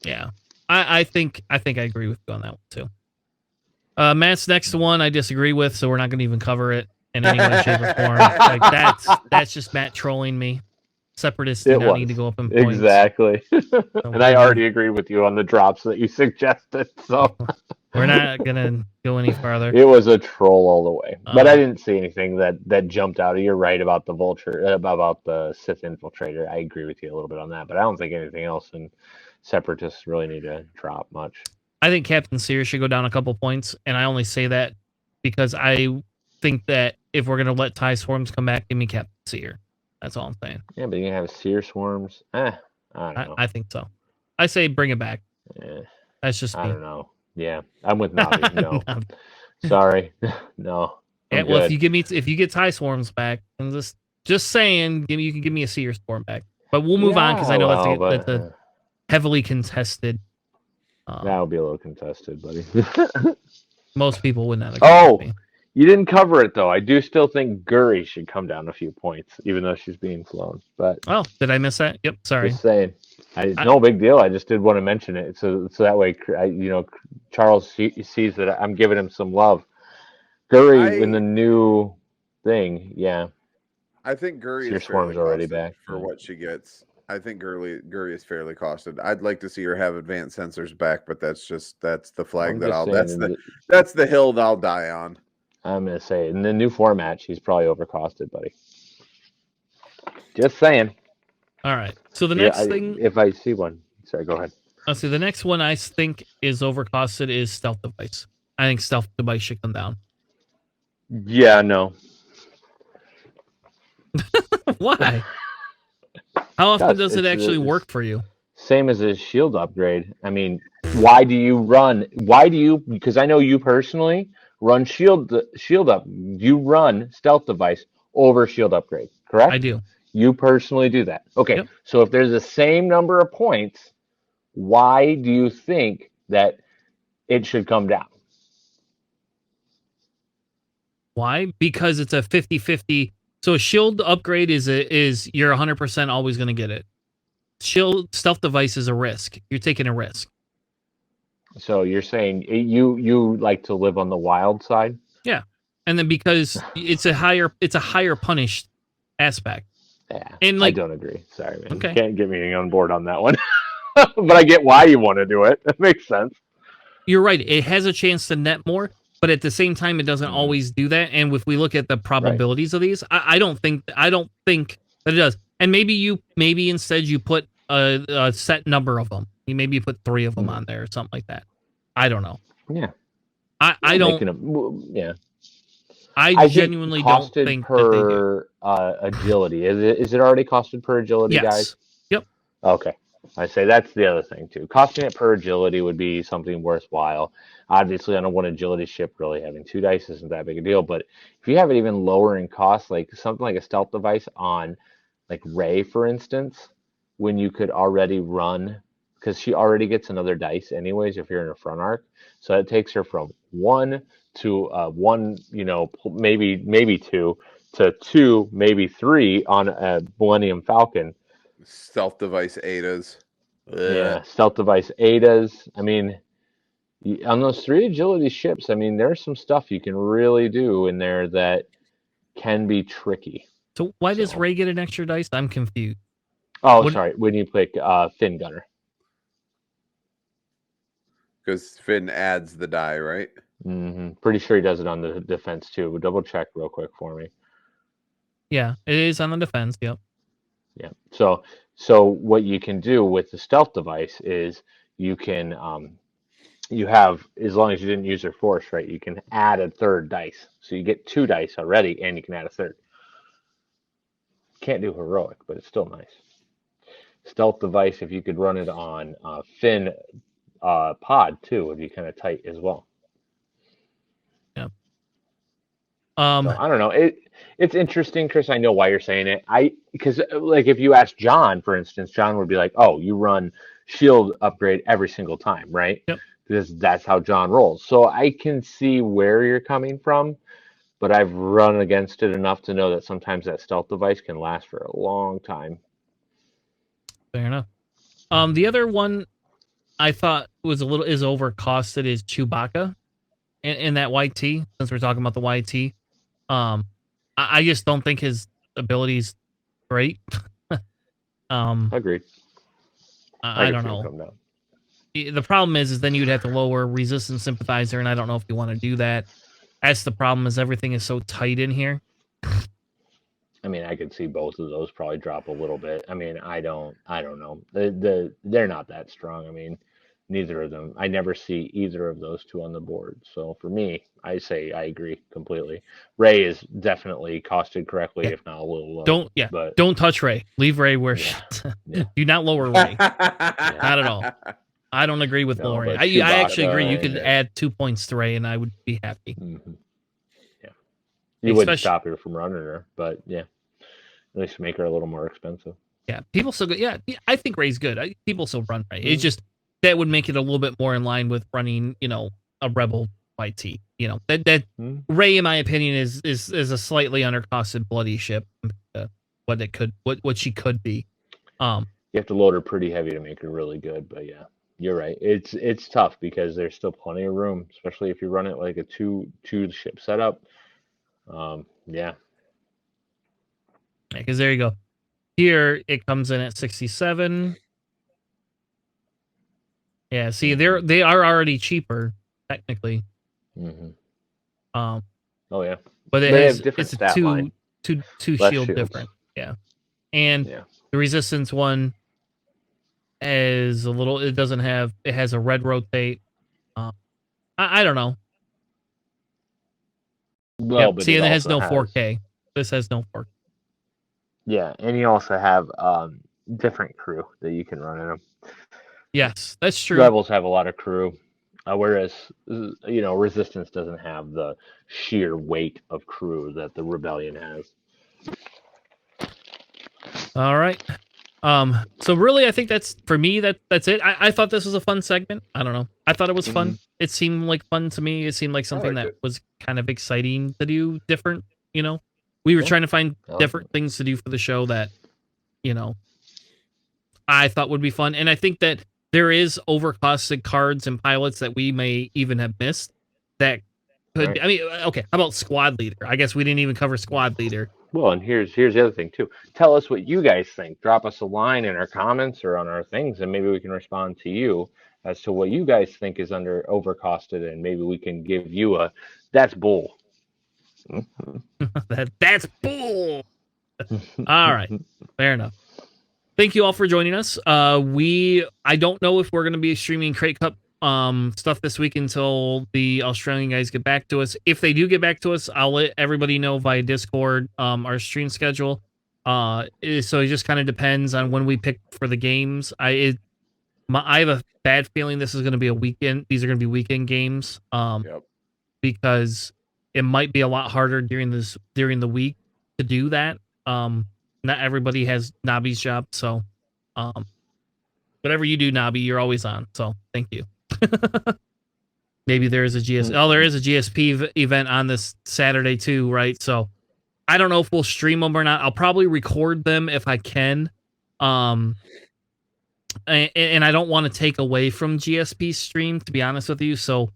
S1: Yeah, I think I agree with you on that one too. Matt's next one I disagree with, so we're not going to even cover it in any way, shape, or form. Like that's just Matt trolling me. Separatists do not need to go up in points.
S3: Exactly. And I already agree with you on the drops that you suggested, so
S1: we're not gonna go any farther.
S3: It was a troll all the way, but I didn't see anything that jumped out. You're right about the Vulture, about the Sith Infiltrator. I agree with you a little bit on that, but I don't think anything else in Separatists really need to drop much.
S1: I think Captain Sear should go down a couple points, and I only say that because I think that if we're gonna let TIE Swarms come back, give me Captain Sear. That's all I'm saying.
S3: Yeah, but you have Sear Swarms. I don't know.
S1: I think so. I say bring it back. That's just me.
S3: I don't know. Yeah, I'm with Navi. No, sorry, no.
S1: Yeah, well, if you get TIE Swarms back, and just saying, you can give me a Seer Swarm back. But we'll move on because I know that's a heavily contested.
S3: That would be a little contested, buddy.
S1: Most people would not agree with me.
S3: You didn't cover it though. I do still think Guri should come down a few points, even though she's being flown. But
S1: did I miss that? Yep, sorry.
S3: Just saying. No big deal. I just did want to mention it, so that way, Charles sees that I'm giving him some love. Guri in the new thing, yeah.
S2: I think Guri is
S3: Swarm's already back
S2: for what she gets. I think Guri is fairly costed. I'd like to see her have advanced sensors back, but that's the flag that's the hill that I'll die on.
S3: I'm gonna say in the new format, she's probably overcosted, buddy. Just saying.
S1: All right. So the next thing,
S3: if I see one, sorry, go ahead.
S1: So the next one I think is overcosted is Stealth Device. I think Stealth Device should come down.
S3: Yeah, no.
S1: Why? How often does it actually work for you?
S3: Same as a shield upgrade. I mean, why do you because I know you personally run shield up. You run Stealth Device over shield upgrade, correct?
S1: I do.
S3: You personally do that. Okay. Yep. So if there's the same number of points, why do you think that it should come down?
S1: Why? Because it's a 50-50. So a shield upgrade is you're 100% always going to get it. Stealth Device is a risk. You're taking a risk.
S3: So you're saying you like to live on the wild side?
S1: Yeah. And then because it's a higher punished aspect.
S3: Yeah. And I don't agree. Sorry, man.
S1: Okay.
S3: You can't get me on board on that one. But I get why you want to do it. That makes sense.
S1: You're right. It has a chance to net more, but at the same time, it doesn't always do that. And if we look at the probabilities of these, I don't think that it does. And maybe instead you put a set number of them. You put 3 of them on there or something like that. I don't know.
S3: Yeah.
S1: I don't. Yeah. I genuinely don't think
S3: per agility. Is it already costed per agility, guys?
S1: Yep.
S3: Okay. I say that's the other thing too. Costing it per agility would be something worthwhile. Obviously, on a 1 agility ship, really having 2 dice isn't that big a deal. But if you have it even lower in cost, like something like a Stealth Device on, like Rey, for instance, when you could already run, because she already gets another dice anyways if you're in a front arc, so it takes her from 1 to 1, maybe 2 to 2, maybe 3 on a Millennium Falcon.
S2: Stealth device ADAs.
S3: Yeah, stealth device ADAs. I mean, on those 3 agility ships, I mean, there's some stuff you can really do in there that can be tricky.
S1: So why does Ray get an extra dice? I'm confused.
S3: Oh, sorry. When you pick Finn Gunner.
S2: Because Finn adds the die, right?
S3: Pretty sure he does it on the defense too. But double check real quick for me.
S1: Yeah, it is on the defense. Yep.
S3: Yeah. So what you can do with the stealth device is you can you have, as long as you didn't use your force, right? You can add a 3rd dice, so you get 2 dice already, and you can add a 3rd. Can't do heroic, but it's still nice. Stealth device, if you could run it on Finn pod too, would be kind of tight as well.
S1: Yeah.
S3: So, I don't know. It's interesting, Chris. I know why you're saying it. Because like if you ask John, for instance, John would be like, "Oh, you run shield upgrade every single time, right?"
S1: Yep.
S3: Because that's how John rolls. So I can see where you're coming from, but I've run against it enough to know that sometimes that stealth device can last for a long time.
S1: Fair enough. The other one I thought was is overcosted is Chewbacca in that YT, since we're talking about the YT. I just don't think his ability's great.
S3: Agreed.
S1: I don't know. The problem is then you'd have to lower resistance sympathizer, and I don't know if you want to do that. That's the problem, is everything is so tight in here.
S3: I mean, I could see both of those probably drop a little bit. I mean, I don't know. They're not that strong. I mean, neither of them. I never see either of those 2 on the board. So for me, I say I agree completely. Ray is definitely costed correctly, if not a little low.
S1: Don't touch Ray. Leave Ray where do not lower Ray. Not at all. I don't agree with lowering. I actually agree. You could add 2 points to Ray, and I would be happy.
S3: Yeah, you wouldn't stop her from running her, but yeah, at least make her a little more expensive.
S1: Yeah, people still good. Yeah, I think Ray's good. People still run Ray. It's just that would make it a little bit more in line with running, a Rebel YT. That Ray, in my opinion, is a slightly undercosted bloody ship. What she could be.
S3: You have to load her pretty heavy to make her really good, but yeah. You're right. It's tough because there's still plenty of room, especially if you run it like a two ship setup. Yeah.
S1: Because there you go. Here it comes in at 67. Yeah. See, they are already cheaper technically.
S3: Oh yeah.
S1: But it's a two shield different. Yeah. And the resistance one is a little. It has a red rotate. I don't know.
S3: Well, but
S1: see, and it has no 4K. This has no 4K.
S3: Yeah, and you also have different crew that you can run in them.
S1: Yes, that's true.
S3: Rebels have a lot of crew, whereas Resistance doesn't have the sheer weight of crew that the Rebellion has.
S1: All right. So really, I think that's for me. That's it. I thought this was a fun segment. I don't know. I thought it was fun. It seemed like fun to me. It seemed like something that was kind of exciting to do, different. We were trying to find different things to do for the show that, I thought would be fun. And I think that there is overcosted cards and pilots that we may even have missed that could be. I mean, okay, how about squad leader? I guess we didn't even cover squad leader.
S3: Well, and here's the other thing too. Tell us what you guys think. Drop us a line in our comments or on our things, and maybe we can respond to you as to what you guys think is overcosted, and maybe we can give you a that's bull.
S1: That's bull. All right, fair enough. Thank you all for joining us. I don't know if we're going to be streaming Krayt Cup stuff this week until the Australian guys get back to us. If they do get back to us, I'll let everybody know via Discord our stream schedule. So it just kind of depends on when we pick for the games. I have a bad feeling this is going to be a weekend. These are going to be weekend games. Because it might be a lot harder during the week to do that. Not everybody has Nobby's job, so whatever you do, Nobby, you're always on. So thank you. Maybe there is a there is a GSP event on this Saturday too, right? So I don't know if we'll stream them or not. I'll probably record them if I can. And I don't want to take away from GSP's stream, to be honest with you. So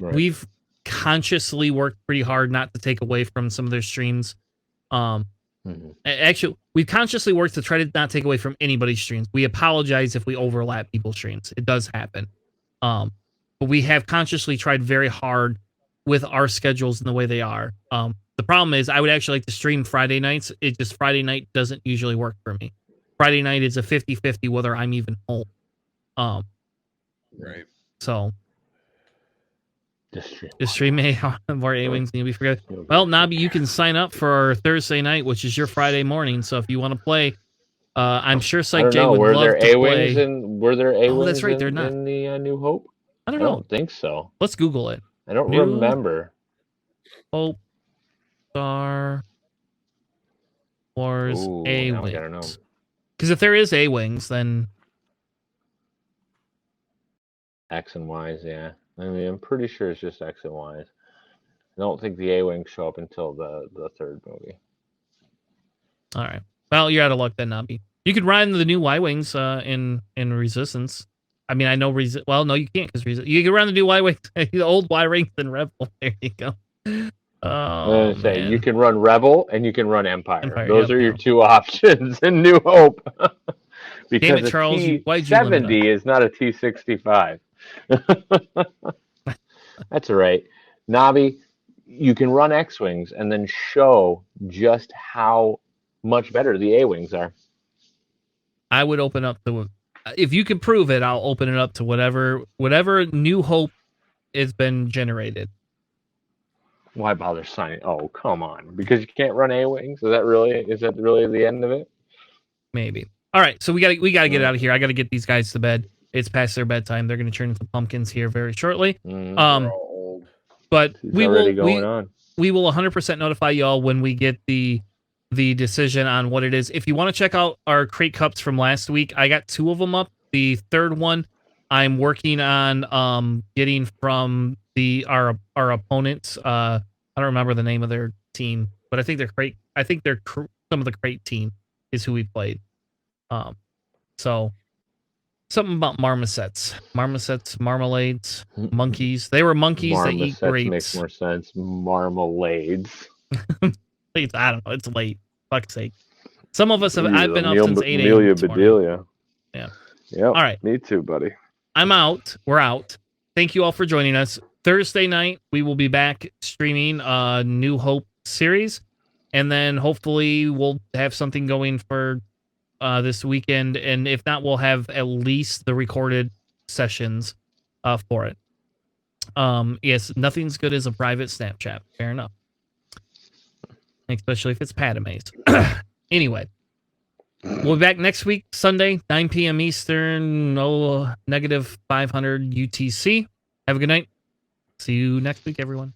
S1: we've consciously worked pretty hard not to take away from some of their streams. Actually, we've consciously worked to try to not take away from anybody's streams. We apologize if we overlap people's streams. It does happen. But we have consciously tried very hard with our schedules and the way they are. The problem is I would actually like to stream Friday nights. It just Friday night doesn't usually work for me. Friday night is a 50-50 whether I'm even home.
S2: Right.
S1: So this stream may have more A-Wings need to be forgotten. Well, Nabi, you can sign up for our Thursday night, which is your Friday morning. So if you want to play, I'm sure Psych J would love to play.
S3: Were there A-Wings
S1: oh, that's right, they're not.
S3: in the New Hope?
S1: I don't know.
S3: I don't think so.
S1: Let's Google it.
S3: I don't remember.
S1: Hope Star Wars A-Wings. Because if there is A-Wings, then
S3: X and Y's, yeah. I mean, I'm pretty sure it's just X and Y's. I don't think the A-Wings show up until the third movie.
S1: All right. Well, you're out of luck then, Nabi. You could ride the new Y-Wings in Resistance. I mean, I know well, no, you can't because you can run the new Y-Wings, the old Y-Wings in Rebel. There you go. Oh, man.
S3: You can run Rebel and you can run Empire. Those are your two options in New Hope. Because
S1: damn it, Charles,
S3: a T-70 is not a T-65. That's all right. Nabi, you can run X-Wings and then show just how much better the A-Wings are.
S1: I would open up the... If you can prove it, I'll open it up to whatever New Hope has been generated.
S3: Why bother signing? Oh, come on. Because you can't run A-Wings? Is that really the end of it?
S1: Maybe. All right, so we got to get out of here. I got to get these guys to bed. It's past their bedtime. They're going to turn into pumpkins here very shortly. But we will 100% notify y'all when we get the decision on what it is. If you want to check out our Krayt Cups from last week, I got 2 of them up. The third one I'm working on getting from our opponents. I don't remember the name of their team, but I think they're Krayt. I think they're some of the Krayt team is who we played. So something about marmosets, marmalades, monkeys. They were monkeys that eat grapes.
S3: Makes more sense. Marmalades.
S1: I don't know. It's late. Fuck's sake. Some of us have. I've been up since 8 a.m.
S3: Bedelia.
S1: Yeah.
S3: Yep.
S1: All right.
S3: Me too, buddy.
S1: I'm out. We're out. Thank you all for joining us. Thursday night we will be back streaming New Hope series, and then hopefully we'll have something going for this weekend. And if not, we'll have at least the recorded sessions for it. Yes, nothing's good as a private Snapchat. Fair enough. Especially if it's Padme's. Anyway, we'll be back next week, Sunday, 9 p.m. Eastern, -500 UTC. Have a good night. See you next week, everyone.